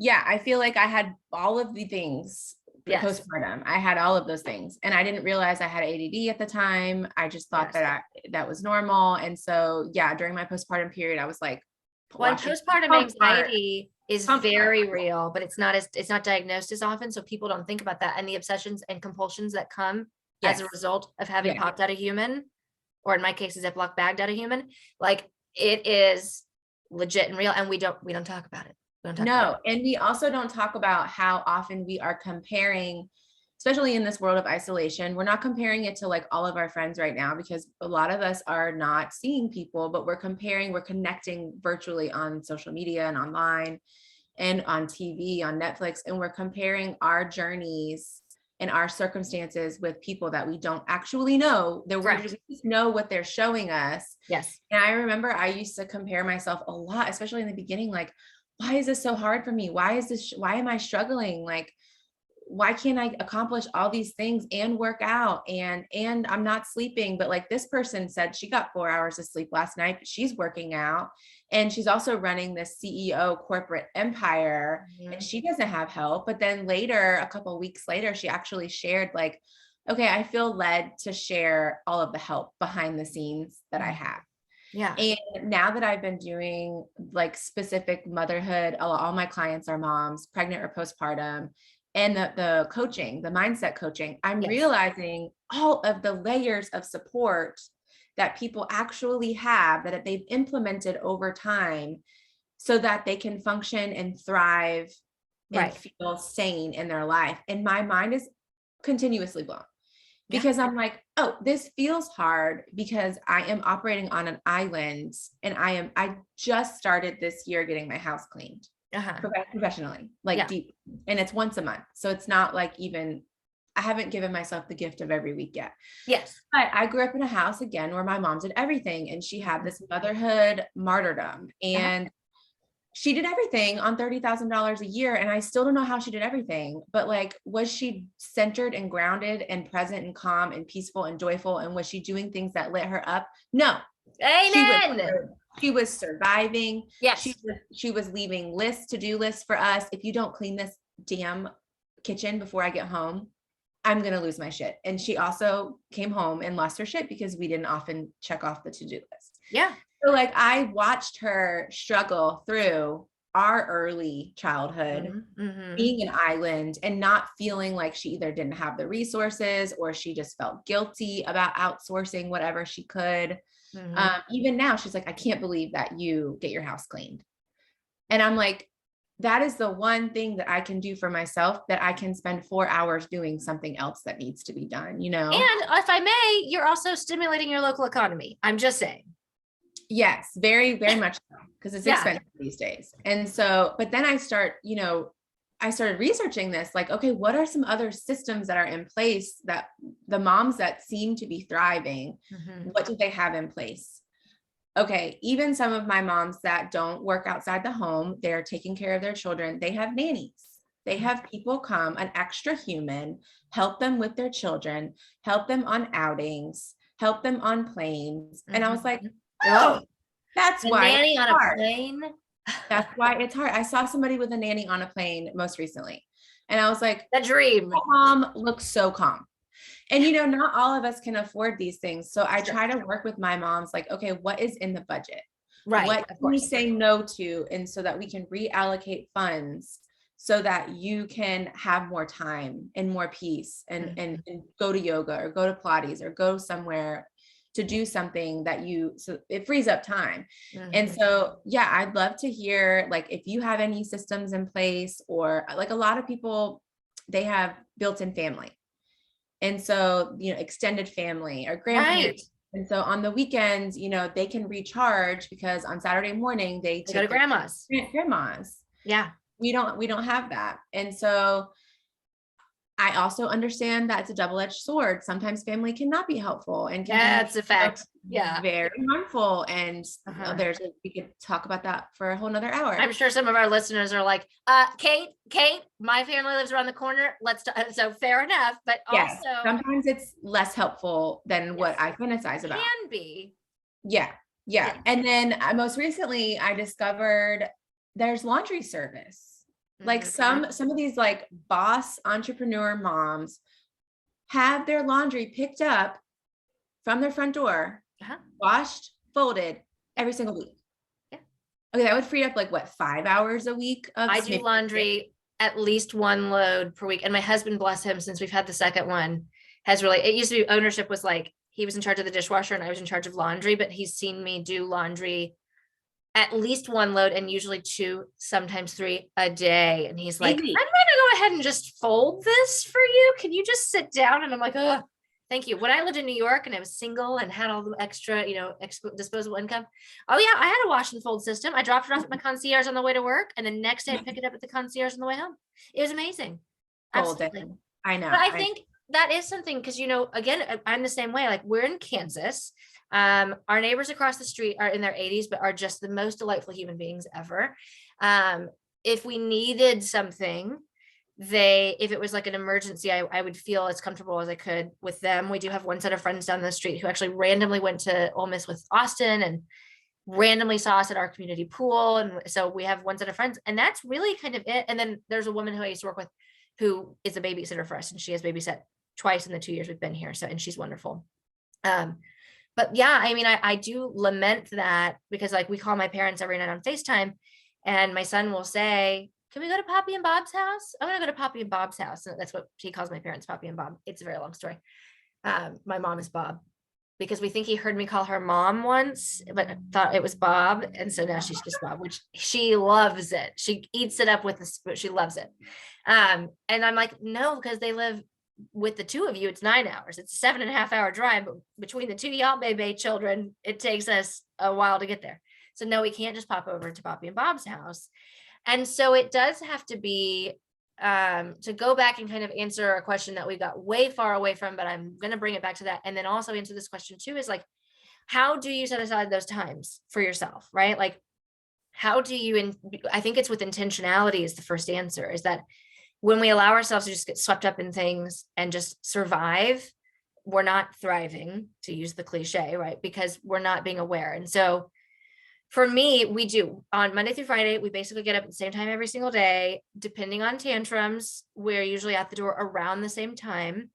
I feel like I had all of the things postpartum. I had all of those things, and I didn't realize I had ADD at the time. I just thought that was normal. And so, during my postpartum period, I was like, postpartum anxiety is very real, but it's not diagnosed as often. So people don't think about that. And the obsessions and compulsions that come as a result of having popped out a human, or in my case, a Ziploc bagged out a human, like it is legit and real. And we don't talk about it. And we also don't talk about how often we are comparing, especially in this world of isolation. We're not comparing it to like all of our friends right now, because a lot of us are not seeing people, but we're connecting virtually on social media and online and on TV, on Netflix. And we're comparing our journeys and our circumstances with people that we don't actually know. We just know what they're showing us. Yes. And I remember I used to compare myself a lot, especially in the beginning, like, why is this so hard for me? Why am I struggling? Like, why can't I accomplish all these things and work out and I'm not sleeping? But like, this person said she got 4 hours of sleep last night, but she's working out, and she's also running this CEO corporate empire, and she doesn't have help. But then later, a couple of weeks later, she actually shared like, okay, I feel led to share all of the help behind the scenes that I have. Yeah. And now that I've been doing like specific motherhood, all my clients are moms, pregnant or postpartum, and the coaching, the mindset coaching, I'm realizing all of the layers of support that people actually have, that they've implemented over time so that they can function and thrive and feel sane in their life. And my mind is continuously blown. Because I'm like, oh, this feels hard because I am operating on an island, and I just started this year getting my house cleaned professionally, like deep, and it's once a month. So it's not like I haven't given myself the gift of every week yet. Yes. But I grew up in a house again where my mom did everything, and she had this motherhood martyrdom, and she did everything on $30,000 a year. And I still don't know how she did everything, but like, was she centered and grounded and present and calm and peaceful and joyful? And was she doing things that lit her up? No. Amen. She was surviving. Yes. She was leaving to-do lists for us. If you don't clean this damn kitchen before I get home, I'm going to lose my shit. And she also came home and lost her shit because we didn't often check off the to-do list. Yeah. So like, I watched her struggle through our early childhood, being an island and not feeling like she either didn't have the resources or she just felt guilty about outsourcing whatever she could. Even now, she's like, I can't believe that you get your house cleaned. And I'm like, that is the one thing that I can do for myself, that I can spend 4 hours doing something else that needs to be done, you know? And if I may, you're also stimulating your local economy. I'm just saying. Yes, very, very much so, because it's Yeah. expensive these days. And so, but then I started researching this, like, okay, what are some other systems that are in place that the moms that seem to be thriving, what do they have in place? Okay, even some of my moms that don't work outside the home, they're taking care of their children, they have nannies. They have people come, an extra human, help them with their children, help them on outings, help them on planes. And I was like, oh, that's A why nanny it's on hard. a plane. That's why it's hard. I saw somebody with a nanny on a plane most recently. And I was like, The dream. my mom looks so calm. And not all of us can afford these things. So I try to work with my moms, like, okay, what is in the budget? Right. What Of can you course. say no to? And so that we can reallocate funds so that you can have more time and more peace and go to yoga or go to Pilates or go somewhere to do something so it frees up time. And so, yeah, I'd love to hear, like, if you have any systems in place, or like a lot of people, they have built-in family. And so, extended family or grandparents. Right. And so on the weekends, they can recharge because on Saturday morning they They go to take grandma's. grandmas. Yeah. We don't have that. And so I also understand that it's a double-edged sword. Sometimes family cannot be helpful and can That's a fact. Yeah. very harmful. And we could talk about that for a whole nother hour. I'm sure some of our listeners are like, Kate, my family lives around the corner. Let's so fair enough. But yes, also sometimes it's less helpful than what I fantasize about. Can be. Yeah. And then most recently I discovered there's laundry service. Like some of these like boss entrepreneur moms have their laundry picked up from their front door, washed, folded every single week. Yeah. Okay, that would free up like what, 5 hours a week of I do laundry at least one load per week. And my husband, bless him, since we've had the second one, has really, it used to be ownership was like, he was in charge of the dishwasher and I was in charge of laundry, but he's seen me do laundry at least one load and usually 2, sometimes 3 a day. And he's like, I'm going to go ahead and just fold this for you. Can you just sit down? And I'm like, oh, thank you. When I lived in New York and I was single and had all the extra, disposable income. Oh yeah. I had a wash and fold system. I dropped it off at my concierge on the way to work. And the next day I'd pick it up at the concierge on the way home. It was amazing. Absolutely. I know. But I think that is something, because, again, I'm the same way. Like, we're in Kansas. Our neighbors across the street are in their 80s, but are just the most delightful human beings ever. If we needed something, if it was like an emergency, I would feel as comfortable as I could with them. We do have one set of friends down the street who actually randomly went to Ole Miss with Austin and randomly saw us at our community pool. And so we have one set of friends, and that's really kind of it. And then there's a woman who I used to work with who is a babysitter for us, and she has babysat twice in the 2 years we've been here. So, and she's wonderful. But yeah, I mean, I do lament that, because like we call my parents every night on FaceTime, and my son will say, can we go to Poppy and Bob's house? I'm going to go to Poppy and Bob's house. And that's what she calls my parents, Poppy and Bob. It's a very long story. My mom is Bob, because we think he heard me call her mom once, but thought it was Bob. And so now she's just Bob, which she loves it. She eats it up with the spoon. She loves it. And I'm like, no, because they live with the 2 of you, it's 9 hours. It's a 7.5 hour drive, but between the 2 y'all baby children, it takes us a while to get there. So no, we can't just pop over to Poppy and Bob's house. And so it does have to be, to go back and kind of answer a question that we got way far away from, but I'm going to bring it back to that. And then also answer this question too, is like, how do you set aside those times for yourself, right? Like, how do you, I think it's with intentionality is the first answer, is that when we allow ourselves to just get swept up in things and just survive, we're not thriving, to use the cliche, right? Because we're not being aware. And so for me, we do on Monday through Friday, we basically get up at the same time every single day. Depending on tantrums, we're usually at the door around the same time.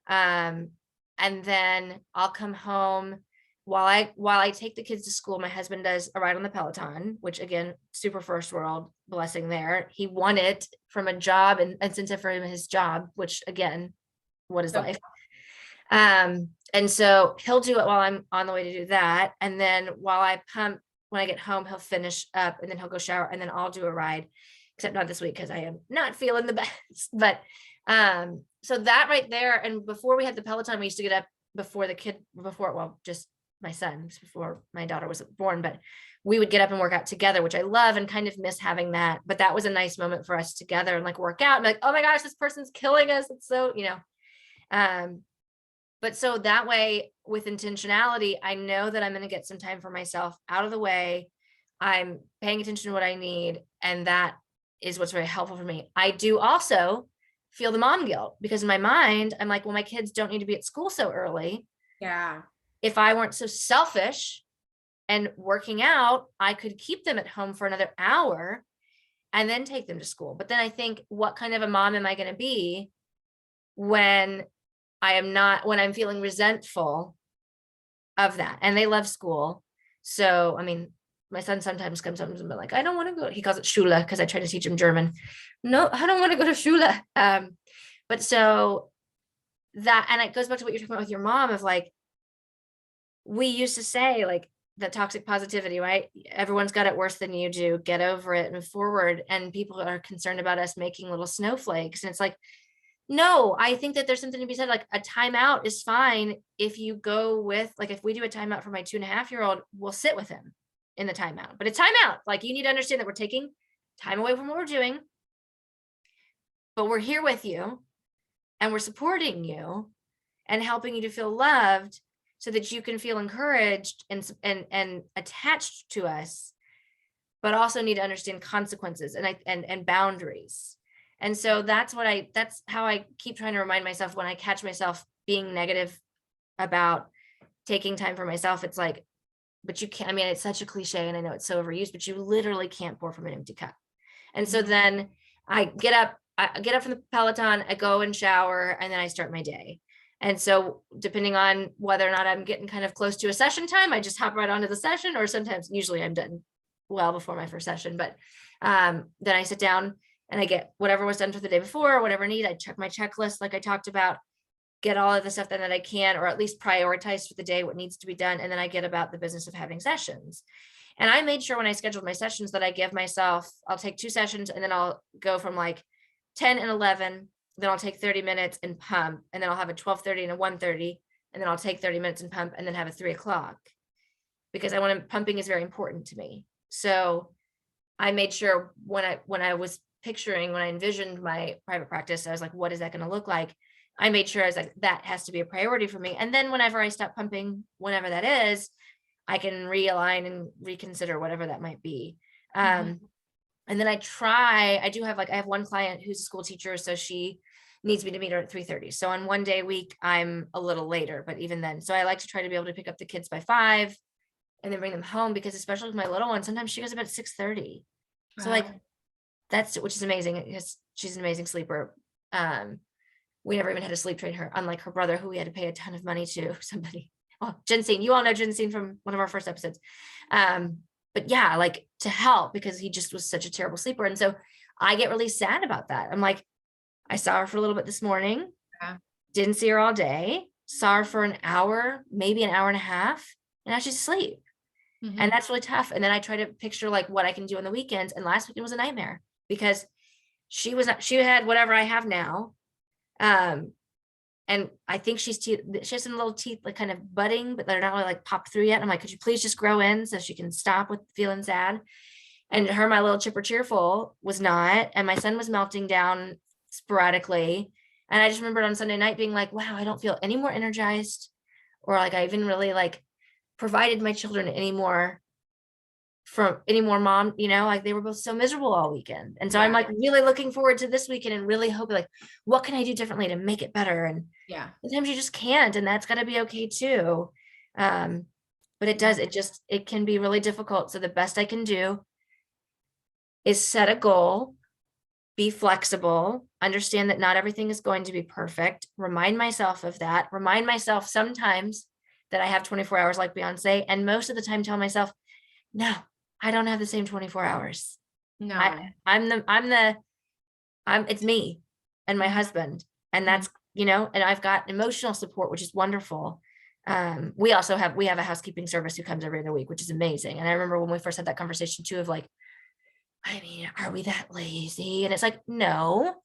And then I'll come home while I take the kids to school. My husband does a ride on the Peloton, which again, super first world blessing there. He won it from a job and incentive for his job, which again, what is life? And so he'll do it while I'm on the way to do that. And then while I pump, when I get home, he'll finish up and then he'll go shower, and then I'll do a ride, except not this week because I am not feeling the best. But so that right there. And before we had the Peloton, we used to get up before just my son, before my daughter was born, but we would get up and work out together, which I love and kind of miss having that. But that was a nice moment for us together and like work out and like, oh my gosh, this person's killing us. It's so, but so that way with intentionality, I know that I'm going to get some time for myself out of the way. I'm paying attention to what I need. And that is what's very helpful for me. I do also feel the mom guilt because in my mind, I'm like, well, my kids don't need to be at school so early. Yeah. If I weren't so selfish and working out, I could keep them at home for another hour and then take them to school. But then I think, what kind of a mom am I going to be when I'm feeling resentful of that? And they love school. So, I mean, my son sometimes comes up and be like, I don't want to go. He calls it Schule because I try to teach him German. No, I don't want to go to Schule. But so that, and it goes back to what you're talking about with your mom of like, we used to say like the toxic positivity, right? Everyone's got it worse than you do. Get over it, move forward. And people are concerned about us making little snowflakes. And it's like, no, I think that there's something to be said. Like a timeout is fine if you go with, like, if we do a timeout for my 2.5-year-old, we'll sit with him in the timeout, but it's timeout. Like you need to understand that we're taking time away from what we're doing, but we're here with you and we're supporting you and helping you to feel loved so that you can feel encouraged and attached to us, but also need to understand consequences and boundaries. And so that's how I keep trying to remind myself when I catch myself being negative about taking time for myself. It's like, but you can't, I mean, it's such a cliche and I know it's so overused, but you literally can't pour from an empty cup. And so then I get up from the Peloton, I go and shower, and then I start my day. And so depending on whether or not I'm getting kind of close to a session time, I just hop right onto the session, or sometimes, usually I'm done well before my first session, but then I sit down and I get whatever was done for the day before, or whatever I need. I check my checklist, like I talked about, get all of the stuff that I can, or at least prioritize for the day what needs to be done. And then I get about the business of having sessions. And I made sure when I scheduled my sessions that I give myself, I'll take 2 sessions and then I'll go from like 10 and 11, then I'll take 30 minutes and pump, and then I'll have a 12:30 and a 1:30, and then I'll take 30 minutes and pump, and then have a 3 o'clock, because pumping is very important to me. So I made sure when I envisioned my private practice, I was like, what is that going to look like? I made sure I was like, that has to be a priority for me. And then whenever I stop pumping, whenever that is, I can realign and reconsider whatever that might be. And then I have one client who's a school teacher. So she needs me to meet her at 3:30. So on one day a week, I'm a little later, but even then, so I like to try to be able to pick up the kids by 5 and then bring them home, because especially with my little one, sometimes she goes to bed at 6:30. So like, which is amazing because she's an amazing sleeper. We never even had to sleep train her, unlike her brother, who we had to pay a ton of money to somebody. Oh, Jensine, you all know Jensine from one of our first episodes. But yeah, like to help, because he just was such a terrible sleeper. And so I get really sad about that. I'm like, I saw her for a little bit this morning, didn't see her all day, saw her for an hour, maybe an hour and a half, and now she's asleep. And that's really tough. And then I try to picture like what I can do on the weekends. And last weekend was a nightmare because she had whatever I have now. And I think she has some little teeth like kind of budding, but they're not really like popped through yet. I'm like, could you please just grow in so she can stop with feeling sad? And my little chipper cheerful was not, and my son was melting down sporadically. And I just remembered on Sunday night being like, wow, I don't feel any more energized, or like I even really like provided my children any more mom, like they were both so miserable all weekend. And so I'm like really looking forward to this weekend and really hoping like, what can I do differently to make it better? And sometimes you just can't, and that's gotta be okay too. But it can be really difficult. So the best I can do is set a goal, be flexible, understand that not everything is going to be perfect, remind myself of that, remind myself sometimes that I have 24 hours like Beyonce, and most of the time tell myself, no, I don't have the same 24 hours. No, it's me and my husband. And that's, and I've got emotional support, which is wonderful. We have a housekeeping service who comes every other week, which is amazing. And I remember when we first had that conversation too, of like, I mean, are we that lazy? And it's like, no.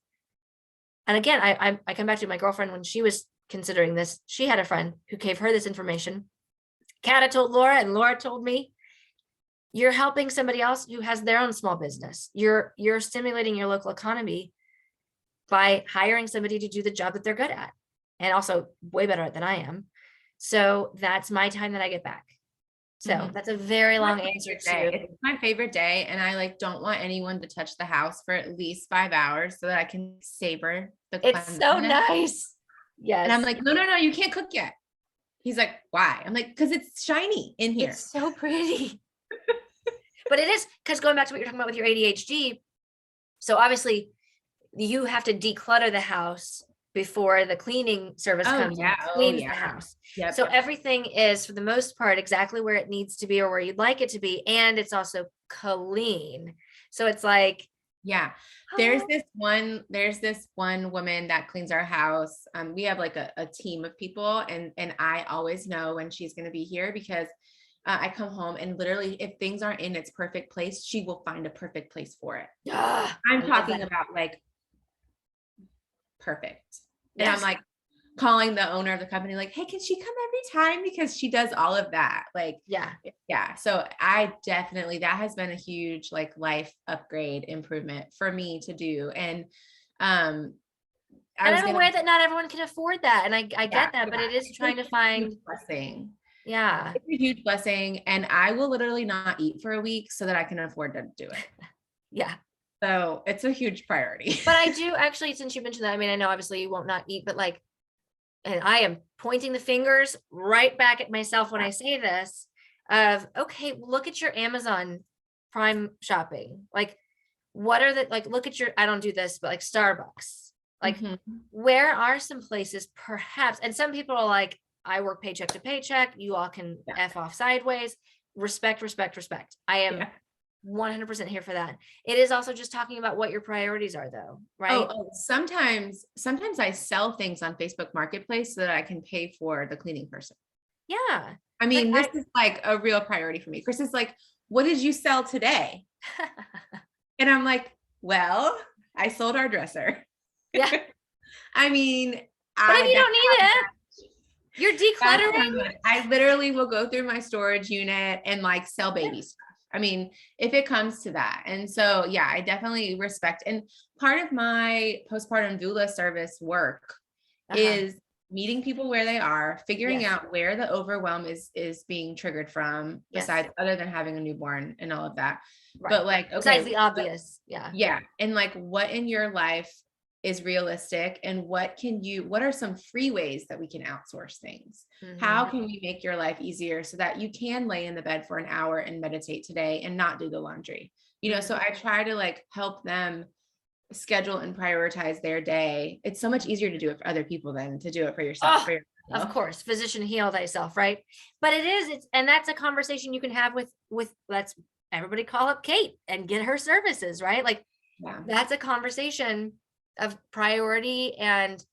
And again, I come back to my girlfriend when she was considering this, she had a friend who gave her this information, Kata told Laura and Laura told me, you're helping somebody else who has their own small business. You're stimulating your local economy by hiring somebody to do the job that they're good at, and also way better at than I am. So that's my time that I get back. So that's a very long answer to. It's my favorite day. And I like don't want anyone to touch the house for at least 5 hours so that I can savor the It's so nice. Yes. And I'm like, no, you can't cook yet. He's like, why? I'm like, because it's shiny in here. It's so pretty. But it is, because going back to what you're talking about with your ADHD. So obviously you have to declutter the house before the cleaning service comes and cleans the house. Yep. So everything is, for the most part, exactly where it needs to be or where you'd like it to be. And it's also clean. So it's like, there's this one woman that cleans our house. We have like a team of people, and I always know when she's going to be here because I come home and literally if things aren't in its perfect place, she will find a perfect place for it. I'm talking about like perfect. And I'm like calling the owner of the company, like, hey, can she come every time? Because she does all of that. Like, So I definitely, that has been a huge like life upgrade improvement for me to do. And I'm aware that not everyone can afford that. And I get that, but it is trying to find blessing. Yeah. It's a huge blessing. And I will literally not eat for a week so that I can afford to do it. So it's a huge priority. But I do actually, since you mentioned that, I mean, I know obviously you won't not eat, but like, and I am pointing the fingers right back at myself when I say this of, okay, look at your Amazon Prime shopping. Like, what are the, like, look at your, I don't do this, but like Starbucks, like where are some places perhaps, and some people are like, I work paycheck to paycheck. You all can F off sideways. Respect. I am 100% here for that. It is also just talking about what your priorities are though, right? Sometimes I sell things on Facebook Marketplace so that I can pay for the cleaning person. Yeah. I mean, this is like a real priority for me. Chris is like, what did you sell today? And I'm like, well, I sold our dresser. Yeah. I mean, but if you don't need it, you're decluttering. I literally will go through my storage unit and like sell baby stuff. I mean, if it comes to that. And so, I definitely respect. And part of my postpartum doula service work is meeting people where they are, figuring out where the overwhelm is being triggered from, besides other than having a newborn and all of that. But like, okay. Besides the obvious. Yeah. And like, what in your life is realistic, and what are some free ways that we can outsource things? How can we make your life easier so that you can lay in the bed for an hour and meditate today and not do the laundry? So I try to like help them schedule and prioritize their day. It's so much easier to do it for other people than to do it for yourself. Of course, physician heal thyself, right? But and that's a conversation you can have with let's everybody call up Kate and get her services, right? Like that's a conversation of priority. And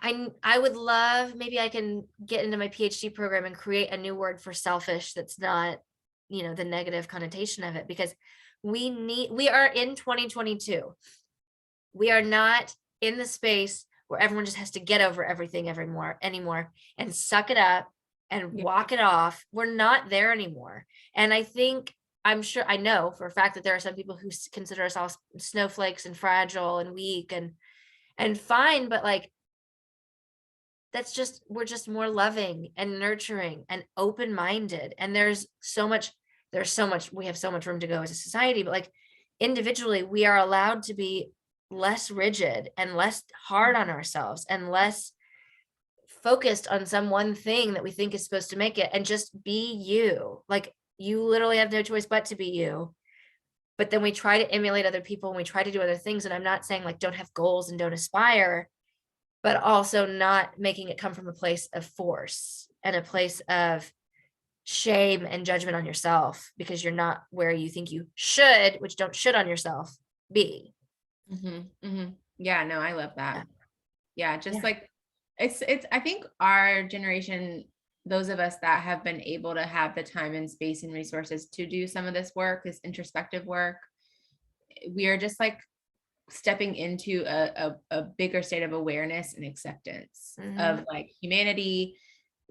I would love, maybe I can get into my PhD program and create a new word for selfish that's not, the negative connotation of it, because we are in 2022. We are not in the space where everyone just has to get over everything anymore and suck it up and walk it off. We're not there anymore. And I'm sure, I know for a fact that there are some people who consider us all snowflakes and fragile and weak and fine, but like, we're just more loving and nurturing and open-minded. And we have so much room to go as a society, but like individually, we are allowed to be less rigid and less hard on ourselves and less focused on some one thing that we think is supposed to make it, and just be you. Like, you literally have no choice but to be you. But then we try to emulate other people and we try to do other things. And I'm not saying like don't have goals and don't aspire, but also not making it come from a place of force and a place of shame and judgment on yourself because you're not where you think you should, which don't should on yourself, be. Yeah, no, I love that. Like it's I think our generation, those of us that have been able to have the time and space and resources to do some of this work, this introspective work, we are just like stepping into a bigger state of awareness and acceptance of like humanity,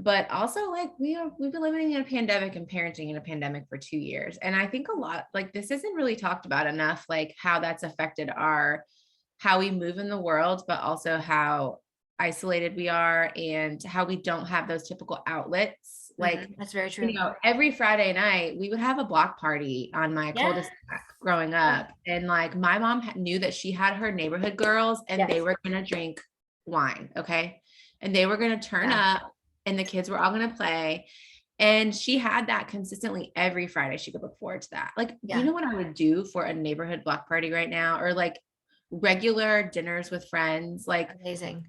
but also like we've been living in a pandemic and parenting in a pandemic for 2 years. And I think a lot, like this isn't really talked about enough, like how that's affected how we move in the world, but also how isolated we are and how we don't have those typical outlets. Like, that's very true. Every Friday night we would have a block party on my cul-de-sac growing up. And like my mom knew that she had her neighborhood girls and they were going to drink wine. Okay. And they were going to turn up and the kids were all going to play. And she had that consistently every Friday. She could look forward to that. Like, you know what I would do for a neighborhood block party right now, or like regular dinners with friends, like amazing.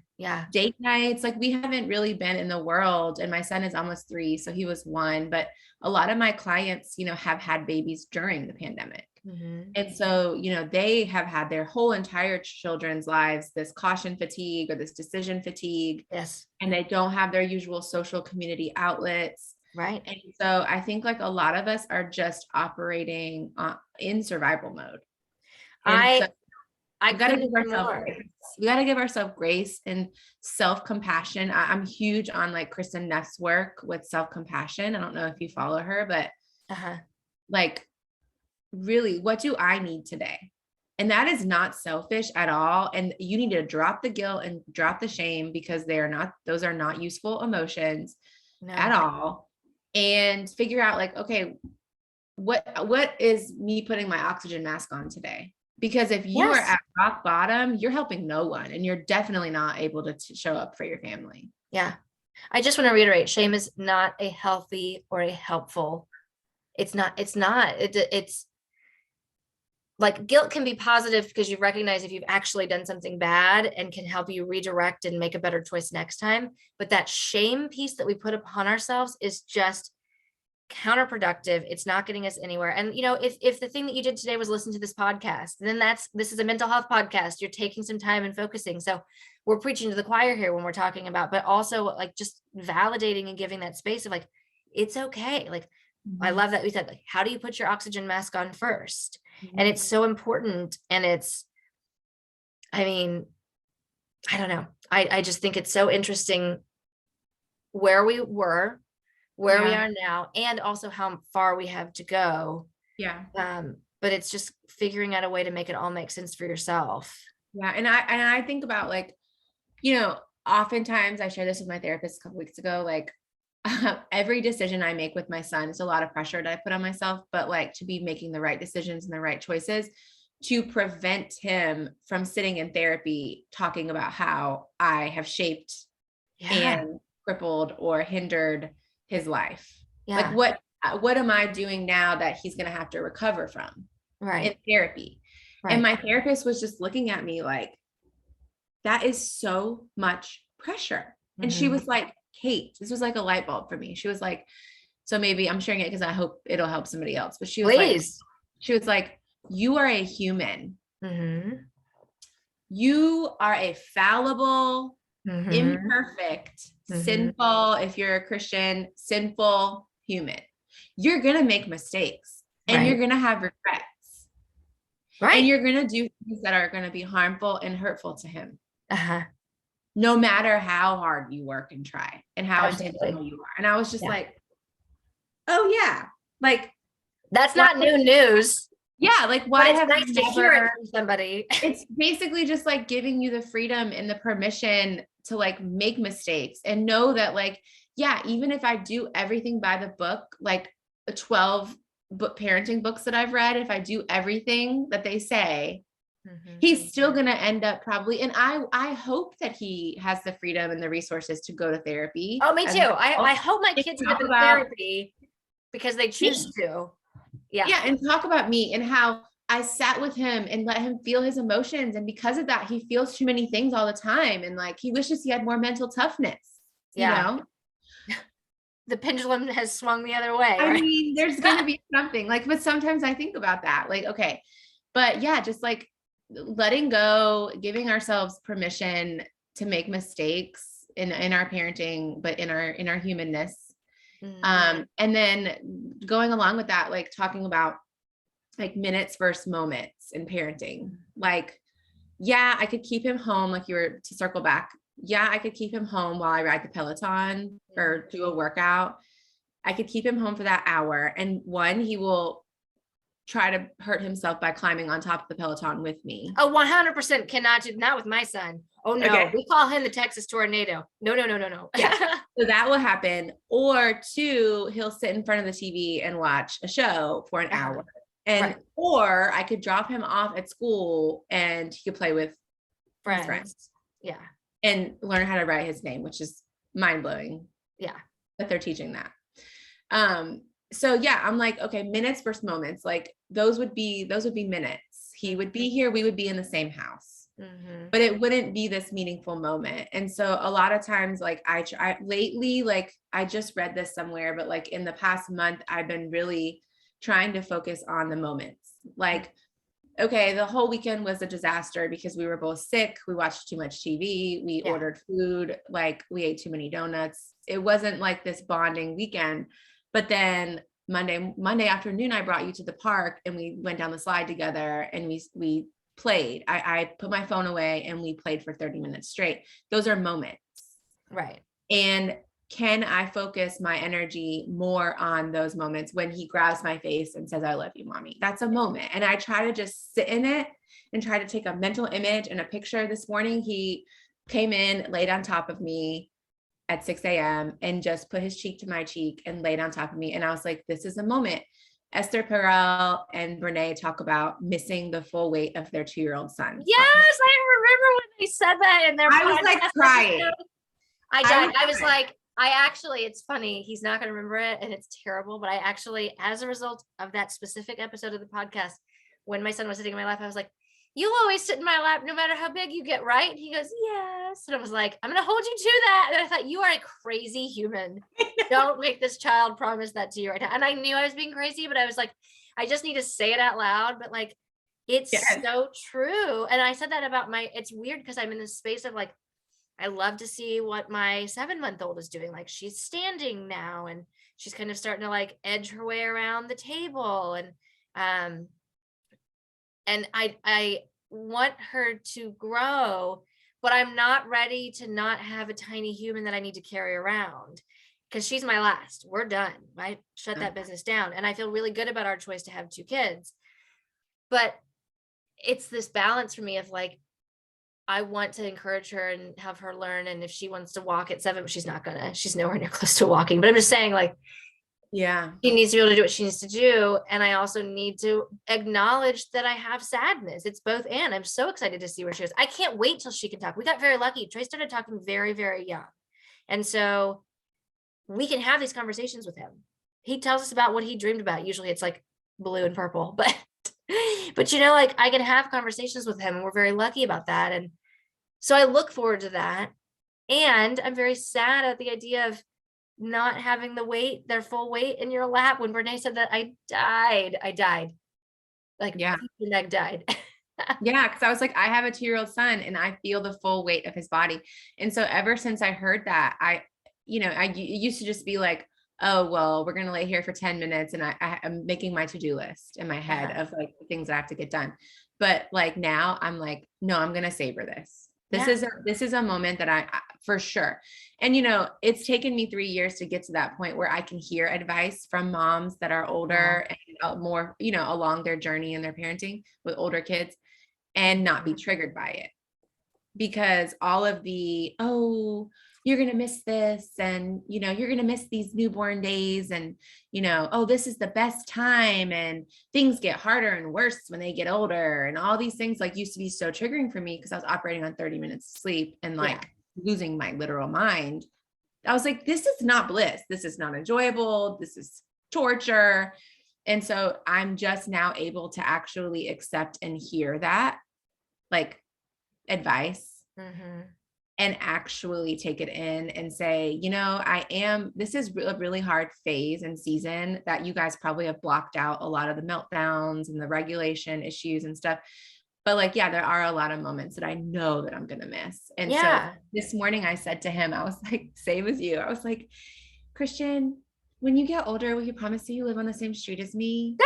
Date nights. Like we haven't really been in the world, and my son is almost 3, so he was 1, but a lot of my clients, have had babies during the pandemic. And so, they have had their whole entire children's lives, this caution fatigue or this decision fatigue. Yes. And they don't have their usual social community outlets. Right. And so I think like a lot of us are just operating in survival mode. We got to give ourselves grace. We got to give ourselves grace and self-compassion. I'm huge on like Kristen Neff's work with self-compassion. I don't know if you follow her, but like really, what do I need today? And that is not selfish at all. And you need to drop the guilt and drop the shame, because those are not useful emotions at all. And figure out like, okay, what is me putting my oxygen mask on today? Because if you are at rock bottom, you're helping no one, and you're definitely not able to show up for your family. Yeah. I just want to reiterate, shame is not a healthy or a helpful. It's like guilt can be positive because you recognize if you've actually done something bad and can help you redirect and make a better choice next time. But that shame piece that we put upon ourselves is just counterproductive. It's not getting us anywhere. And if the thing that you did today was listen to this podcast, then this is a mental health podcast. You're taking some time and focusing. So we're preaching to the choir here when we're talking about, but also like just validating and giving that space of like, it's okay. Like, I love that we said, like, how do you put your oxygen mask on first? And it's so important. And I don't know. I just think it's so interesting where we were, where we are now, and also how far we have to go. Yeah. But it's just figuring out a way to make it all make sense for yourself. Yeah. And I think about like, oftentimes I shared this with my therapist a couple weeks ago, like every decision I make with my son, it's a lot of pressure that I put on myself, but like to be making the right decisions and the right choices to prevent him from sitting in therapy talking about how I have shaped and crippled or hindered his life. Like what am I doing now that he's going to have to recover from in therapy? And my therapist was just looking at me like, that is so much pressure. And she was like, Kate, this was like a light bulb for me. She was like, so maybe I'm sharing it because I hope it'll help somebody else. But she was like, you are a human. You are a fallible, imperfect, sinful, if you're a Christian, sinful human. You're going to make mistakes and you're going to have regrets. And you're going to do things that are going to be harmful and hurtful to him. No matter how hard you work and try and how intentional you are. And I was just like, oh yeah. Like, that's not new news. Yeah. Like, why have nice to hear it from somebody? It's basically just like giving you the freedom and the permission to like make mistakes and know that like, yeah, even if I do everything by the book, like the 12 parenting books that I've read, if I do everything that they say, he's still going to end up probably. And I hope that he has the freedom and the resources to go to therapy. Oh, me too. I hope my kids end up in therapy because they choose to. Yeah. And talk about me and how I sat with him and let him feel his emotions. And because of that, he feels too many things all the time. And like, he wishes he had more mental toughness, you know? The pendulum has swung the other way. I mean, there's going to be something like, but sometimes I think about that, like, okay, but yeah, just like letting go, giving ourselves permission to make mistakes in our parenting, but in our humanness. And then going along with that, like talking about like minutes versus moments in parenting. Like, yeah, I could keep him home. Like you were to circle back yeah, I could keep him home while I ride the Peloton or do a workout. I could keep him home for that hour. And one, he will try to hurt himself by climbing on top of the Peloton with me. Oh, 100% cannot do that with my son. Oh no, Okay. we call him the Texas tornado. No. Yeah. So that will happen. Or two, he'll sit in front of the TV and watch a show for an hour. And or I could drop him off at school and he could play with his friends. Yeah. And learn how to write his name, which is mind-blowing. Yeah. That they're teaching that. So yeah, I'm like, okay, minutes versus moments. Like those would be minutes. He would be here, we would be in the same house, but it wouldn't be this meaningful moment. And so a lot of times, like I lately, like I just read this somewhere, but like in the past month, I've been really trying to focus on the moments. Like, okay, the whole weekend was a disaster because we were both sick. We watched too much TV. We ordered food. Like we ate too many donuts. It wasn't like this bonding weekend. But then Monday afternoon, I brought you to the park and we went down the slide together and we played. I put my phone away and we played for 30 minutes straight. Those are moments. Right. And can I focus my energy more on those moments when he grabs my face and says, I love you, mommy? That's a moment. And I try to just sit in it and try to take a mental image and a picture. This morning, he came in, laid on top of me at 6 a.m. and just put his cheek to my cheek and laid on top of me. And I was like, this is a moment. Esther Perel and Brene talk about missing the full weight of their 2-year-old son. Yes, I remember when they said that in their I was like crying. I died. I was like, it's funny. He's not going to remember it and it's terrible. But I actually, as a result of that specific episode of the podcast, when my son was sitting in my lap, I was like, you'll always sit in my lap no matter how big you get, right? And he goes, yes. And I was like, I'm going to hold you to that. And I thought, you are a crazy human. Don't make this child promise that to you right now. And I knew I was being crazy, but I was like, I just need to say it out loud. But like, it's so true. And I said that about it's weird because I'm in this space of like, I love to see what my 7-month-old is doing. Like she's standing now and she's kind of starting to like edge her way around the table. And I want her to grow, but I'm not ready to not have a tiny human that I need to carry around because she's my last. We're done. I shut that business down. And I feel really good about our choice to have 2 kids. But it's this balance for me of like, I want to encourage her and have her learn. And if she wants to walk at 7, she's nowhere near close to walking. But I'm just saying like, she needs to be able to do what she needs to do. And I also need to acknowledge that I have sadness. It's both and. I'm so excited to see where she is. I can't wait till she can talk. We got very lucky. Trey started talking very, very young. And so we can have these conversations with him. He tells us about what he dreamed about. Usually it's like blue and purple, but you know, like I can have conversations with him and we're very lucky about that. And so I look forward to that. And I'm very sad at the idea of not having their full weight in your lap. When Brene said that, I died. Like, yeah, the neck died. Yeah, because I was like, I have a 2-year-old son and I feel the full weight of his body. And so ever since I heard that, I used to just be like, oh, well, we're going to lay here for 10 minutes. And I'm making my to-do list in my head of like the things I have to get done. But like now I'm like, no, I'm going to savor this. This is a moment that I for sure. And, it's taken me 3 years to get to that point where I can hear advice from moms that are older and more, along their journey in their parenting with older kids and not be triggered by it. Because all of the, oh, you're going to miss this and, you're going to miss these newborn days and, oh, this is the best time and things get harder and worse when they get older and all these things like used to be so triggering for me because I was operating on 30 minutes of sleep and like losing my literal mind. I was like, this is not bliss. This is not enjoyable. This is torture. And so I'm just now able to actually accept and hear that like advice. And actually take it in and say, this is a really hard phase and season that you guys probably have blocked out a lot of the meltdowns and the regulation issues and stuff. But like, there are a lot of moments that I know that I'm going to miss. And so this morning I said to him, I was like, same as you. I was like, Christian, when you get older, will you promise you live on the same street as me?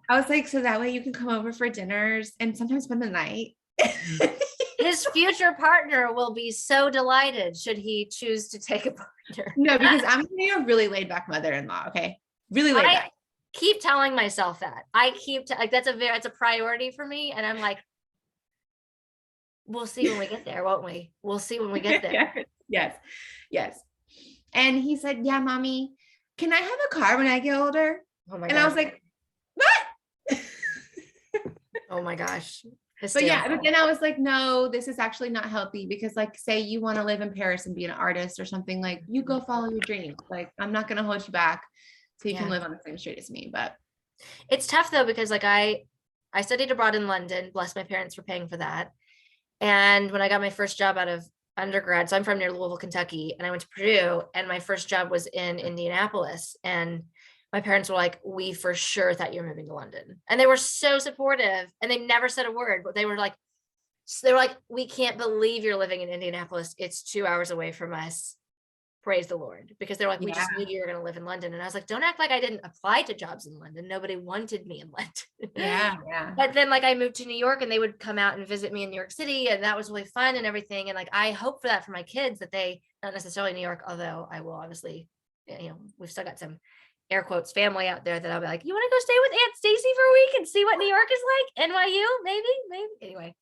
I was like, so that way you can come over for dinners and sometimes spend the night. His future partner will be so delighted should he choose to take a partner. No, because I'm gonna be a really laid back mother-in-law. Okay. Really laid back. I keep telling myself that. I keep like that's a priority for me. And I'm like, we'll see when we get there, won't we? We'll see when we get there. Yes. Yes. And he said, yeah, mommy, can I have a car when I get older? Oh my And God. I was like, what? Oh my gosh. But yeah, but then I was like, no, this is actually not healthy because like, say you want to live in Paris and be an artist or something, like you go follow your dreams. Like, I'm not going to hold you back so you can live on the same street as me. But it's tough though, because like I studied abroad in London, bless my parents for paying for that. And when I got my first job out of undergrad, so I'm from near Louisville, Kentucky, and I went to Purdue, and my first job was in Indianapolis. And my parents were like, we for sure thought you were moving to London. And they were so supportive, and they never said a word, but they were like, we can't believe you're living in Indianapolis. It's 2 hours away from us. Praise the Lord. Because they're like, we just knew you were going to live in London. And I was like, don't act like I didn't apply to jobs in London. Nobody wanted me in London. Yeah. But then like I moved to New York, and they would come out and visit me in New York City. And that was really fun and everything. And like, I hope for that for my kids, that they, not necessarily New York, although I will obviously, we've still got some air quotes family out there that I'll be like, you want to go stay with Aunt Stacy for a week and see what New York is like? NYU, maybe. Anyway.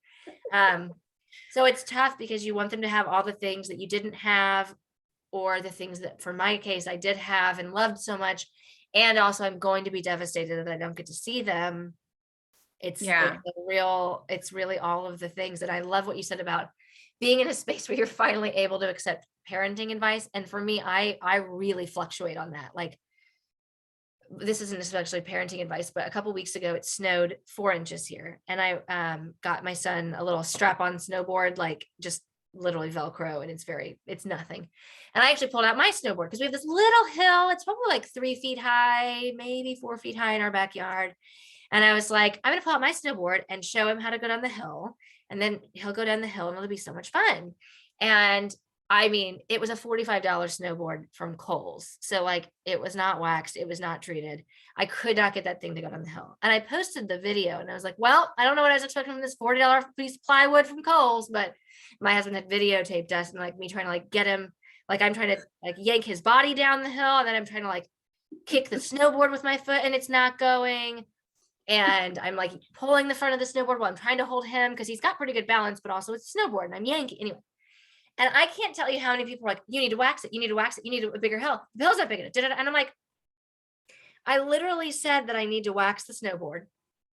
So it's tough because you want them to have all the things that you didn't have, or the things that for my case I did have and loved so much. And also I'm going to be devastated that I don't get to see them. It's really all of the things. And I love what you said about being in a space where you're finally able to accept parenting advice. And for me, I really fluctuate on that. Like, this isn't especially parenting advice, but a couple of weeks ago it snowed 4 inches here, and I got my son a little strap-on snowboard, like just literally Velcro, and it's nothing. And I actually pulled out my snowboard because we have this little hill. It's probably like 3 feet high, maybe 4 feet high in our backyard. And I was like, I'm gonna pull out my snowboard and show him how to go down the hill, and then he'll go down the hill and it'll be so much fun. And I mean, it was a $45 snowboard from Kohl's. So like, it was not waxed. It was not treated. I could not get that thing to go down the hill. And I posted the video, and I was like, well, I don't know what I was expecting from this $40 piece of plywood from Kohl's, but my husband had videotaped us, and like me trying to like get him, like I'm trying to like yank his body down the hill. And then I'm trying to like kick the snowboard with my foot, and it's not going. And I'm like pulling the front of the snowboard while I'm trying to hold him, because he's got pretty good balance, but also it's a snowboard, and I'm yanking anyway. And I can't tell you how many people are like, you need to wax it. You need to wax it. You need a bigger hill. The hill's not big enough. And I'm like, I literally said that I need to wax the snowboard.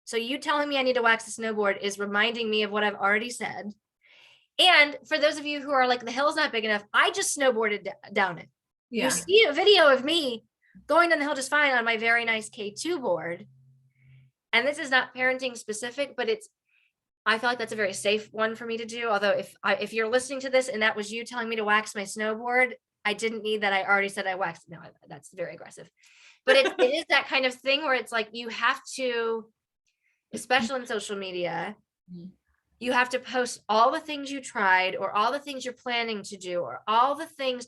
So you telling me I need to wax the snowboard is reminding me of what I've already said. And for those of you who are like, the hill's not big enough, I just snowboarded down it. Yeah. You see a video of me going down the hill just fine on my very nice K2 board. And this is not parenting specific, but I feel like that's a very safe one for me to do. Although if you're listening to this and that was you telling me to wax my snowboard, I didn't need that. I already said I waxed. No, that's very aggressive. But it is that kind of thing where it's like, you have to, especially in social media, you have to post all the things you tried, or all the things you're planning to do, or all the things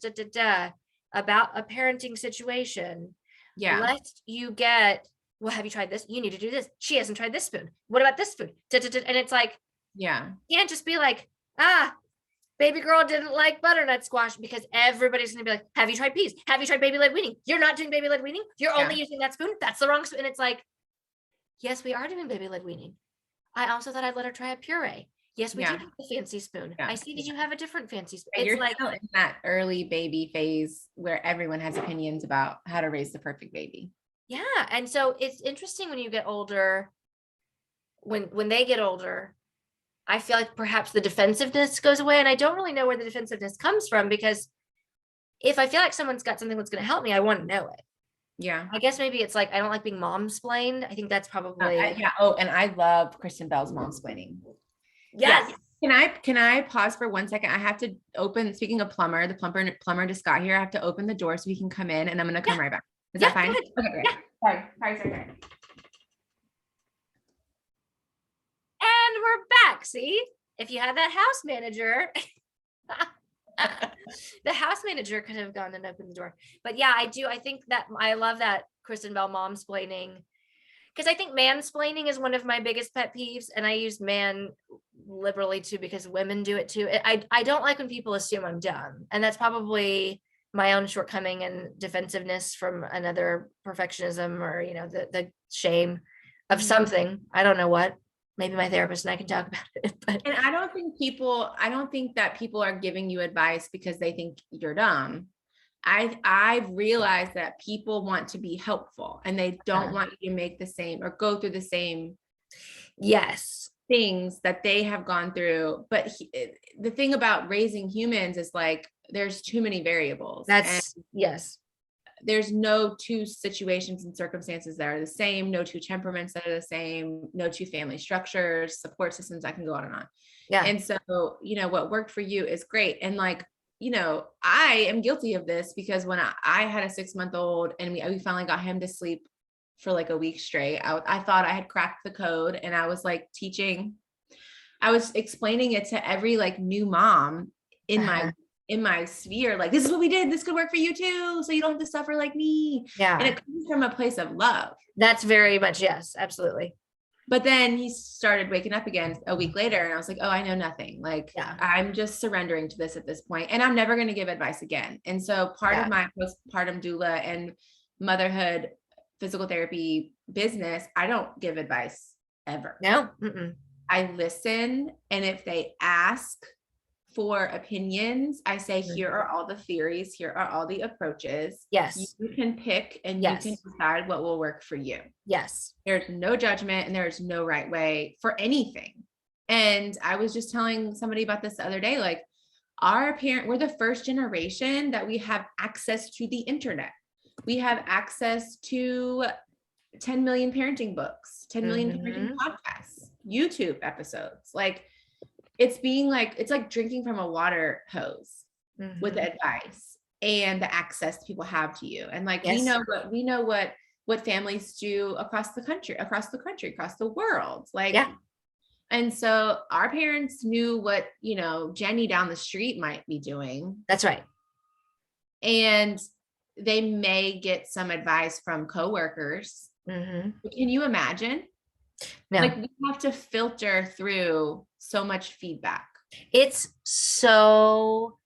about a parenting situation. Yeah. Lest you get, well, have you tried this? You need to do this. She hasn't tried this spoon. What about this spoon? And it's like, yeah, you can't just be like, baby girl didn't like butternut squash, because everybody's going to be like, have you tried peas? Have you tried baby led weaning? You're not doing baby led weaning. You're only using that spoon. That's the wrong spoon. And it's like, yes, we are doing baby led weaning. I also thought I'd let her try a puree. Yes, we do have a fancy spoon. I see that you have a different fancy spoon. It's you're like still in that early baby phase where everyone has opinions about how to raise the perfect baby. Yeah. And so it's interesting when you get older, when they get older, I feel like perhaps the defensiveness goes away. And I don't really know where the defensiveness comes from, because if I feel like someone's got something that's going to help me, I want to know it. Yeah. I guess maybe it's like, I don't like being mom-splained. I think that's probably. Yeah. Oh, and I love Kristen Bell's mom-splaining. Yes. Can I pause for 1 second? I have to open, speaking of plumber, the plumber just got here. I have to open the door so he can come in, and I'm going to come right back. Is that fine? Okay, great. Sorry. And we're back. See, if you had that house manager, the house manager could have gone and opened the door. But yeah, I do. I think that I love that Kristen Bell mom-splaining, because I think mansplaining is one of my biggest pet peeves. And I use liberally too, because women do it too. I don't like when people assume I'm dumb, and that's probably my own shortcoming and defensiveness from another perfectionism, or, the shame of something. I don't know what. Maybe my therapist and I can talk about it. But And I don't think that people are giving you advice because they think you're dumb. I've realized that people want to be helpful and they don't want you to make the same or go through the same yes things that they have gone through. But the thing about raising humans is like, there's too many variables. Yes. There's no two situations and circumstances that are the same, no two temperaments that are the same, no two family structures, support systems. I can go on and on. Yeah. And so, what worked for you is great. And like, I am guilty of this because when I had a 6-month-old and we finally got him to sleep for like a week straight, I thought I had cracked the code, and I was like I was explaining it to every like new mom in my sphere, like, this is what we did. This could work for you too. So you don't have to suffer like me. Yeah. And it comes from a place of love. That's very much, yes, absolutely. But then he started waking up again a week later, and I was like, oh, I know nothing. Like, I'm just surrendering to this at this point, and I'm never going to give advice again. And so part of my postpartum doula and motherhood physical therapy business, I don't give advice ever. No. I listen. And if they ask for opinions, I say, here are all the theories. Here are all the approaches. Yes. You can pick and you can decide what will work for you. Yes. There's no judgment and there's no right way for anything. And I was just telling somebody about this the other day, like we're the first generation that we have access to the internet. We have access to 10 million parenting books, 10 million parenting podcasts, YouTube episodes. Like, it's like drinking from a water hose with advice and the access people have to you. And like, we know what families do across the country, across the world. Like, and so our parents knew what, Jenny down the street might be doing. That's right. And they may get some advice from coworkers. Can you imagine? No. Like, we have to filter through so much feedback. It's so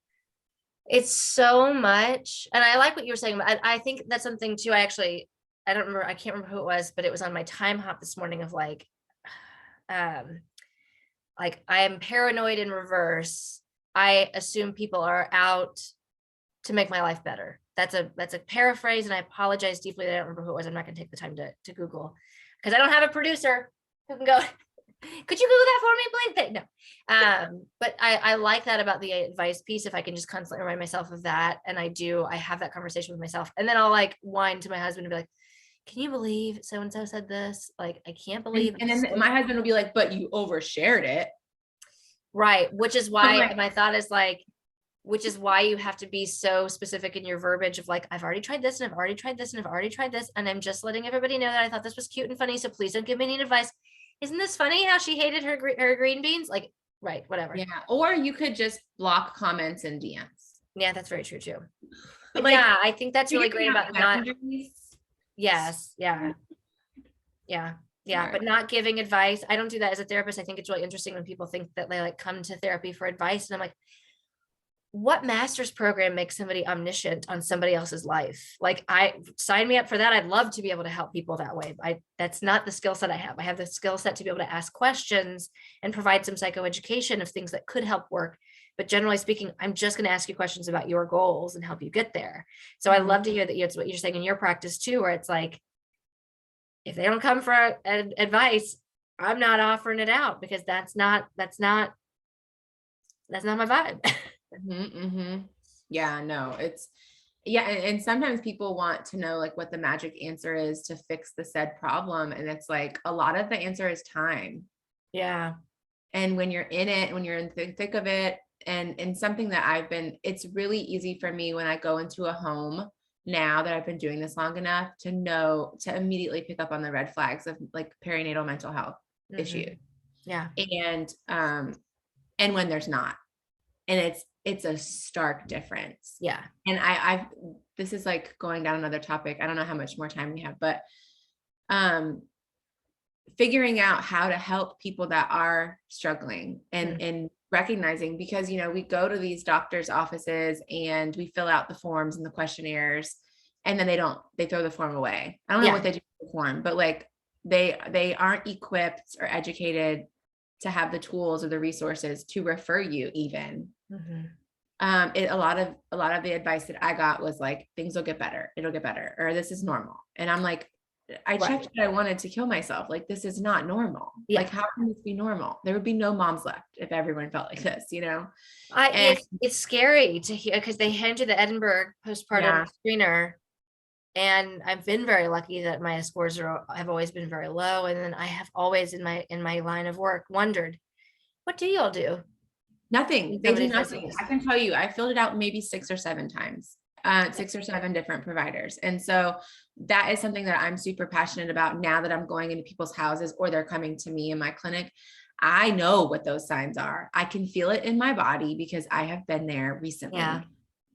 much. And I like what you were saying. I think that's something too. I can't remember who it was, but it was on my time hop this morning of like I am paranoid in reverse. I assume people are out to make my life better. That's a paraphrase, and I apologize deeply that I don't remember who it was. I'm not going to take the time to Google, because I don't have a producer who can go, could you Google that for me, please? No. But I like that about the advice piece. If I can just constantly remind myself of that. And I have that conversation with myself, and then I'll like whine to my husband and be like, can you believe so-and-so said this? Like, I can't believe. And then my husband will be like, but you overshared it. Right. Which is why my thought is like, which is why you have to be so specific in your verbiage of like, I've already tried this and I've already tried this and I've already tried this. And I'm just letting everybody know that I thought this was cute and funny. So please don't give me any advice. Isn't this funny how she hated her green beans? Like, right, whatever. Yeah. Or you could just block comments and DMs. Yeah, that's very true too. But like, yeah, I think that's really great about not. Yes. Yeah. Yeah. Yeah. But not giving advice. I don't do that as a therapist. I think it's really interesting when people think that they like come to therapy for advice. And I'm like, what master's program makes somebody omniscient on somebody else's life? Like, sign me up for that. I'd love to be able to help people that way. That's not the skill set I have. I have the skill set to be able to ask questions and provide some psychoeducation of things that could help work. But generally speaking, I'm just going to ask you questions about your goals and help you get there. So I love to hear that it's what you're saying in your practice too, where it's like, if they don't come for advice, I'm not offering it out, because that's not my vibe. Yeah, no, and sometimes people want to know like what the magic answer is to fix the said problem. And it's like, a lot of the answer is time. Yeah. And when you're in it, when you're in the thick of it, and something that it's really easy for me when I go into a home now that I've been doing this long enough to immediately pick up on the red flags of like perinatal mental health issues. Yeah. And when there's not, and it's a stark difference. Yeah. And this is like going down another topic. I don't know how much more time we have, but figuring out how to help people that are struggling Mm. and recognizing, because, we go to these doctors' offices and we fill out the forms and the questionnaires, and then they throw the form away. I don't know Yeah. what they do with the form, but like they aren't equipped or educated to have the tools or the resources to refer you even. Mhm. A lot of the advice that I got was like, things will get better. It'll get better. Or this is normal. And I'm like, I checked that I wanted to kill myself. Like, this is not normal. Yeah. Like, how can this be normal? There would be no moms left if everyone felt like this, And It's scary to hear, because they hand you the Edinburgh postpartum screener, and I've been very lucky that my scores have always been very low. And then I have always in my line of work wondered, what do y'all do? nothing. They do Somebody says nothing. this. I can tell you, I filled it out maybe 6 or 7 times, 6 or 7 different providers. And so that is something that I'm super passionate about now that I'm going into people's houses or they're coming to me in my clinic. I know what those signs are. I can feel it in my body because I have been there recently. Yeah.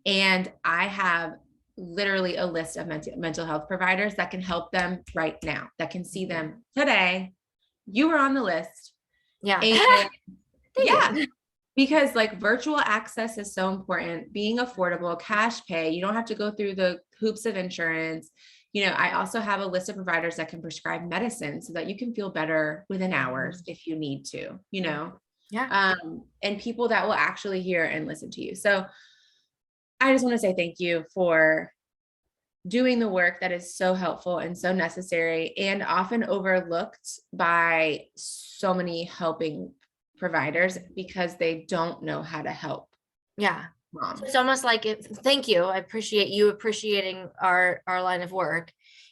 And I have literally a list of mental health providers that can help them right now, that can see them today. You were on the list. Yeah. And yeah, because like virtual access is so important, being affordable, cash pay, you don't have to go through the hoops of insurance. I also have a list of providers that can prescribe medicine so that you can feel better within hours if you need to, Yeah. And people that will actually hear and listen to you. So I just want to say thank you for doing the work that is so helpful and so necessary and often overlooked by so many helping providers because they don't know how to help Yeah. moms. So it's almost like thank you. I appreciate you appreciating our line of work.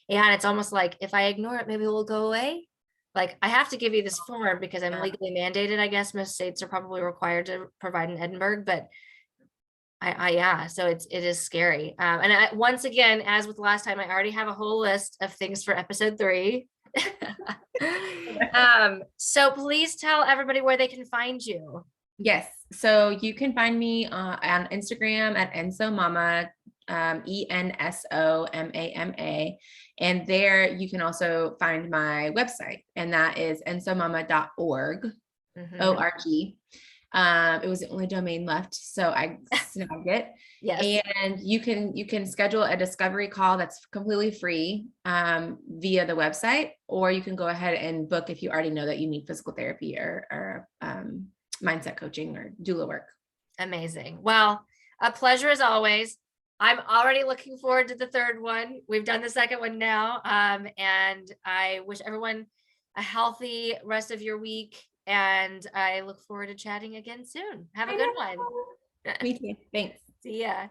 And it's almost like if I ignore it, maybe it will go away. Like, I have to give you this form because I'm legally mandated. I guess most states are probably required to provide an Edinburgh, but yeah, so it is scary. And once again, as with last time, I already have a whole list of things for episode 3. So please tell everybody where they can find you. Yes. So you can find me on Instagram at Enso Mama, ENSOMAMA. And there you can also find my website, and that is ensomama.org, O-R-G. It was the only domain left, so I snagged it. Yes. And you can schedule a discovery call that's completely free via the website, or you can go ahead and book if you already know that you need physical therapy or mindset coaching or doula work. Amazing. Well, a pleasure as always. I'm already looking forward to the 3rd one. We've done the 2nd one now. And I wish everyone a healthy rest of your week. And I look forward to chatting again soon. Have a good one. Me too. Thanks. See ya.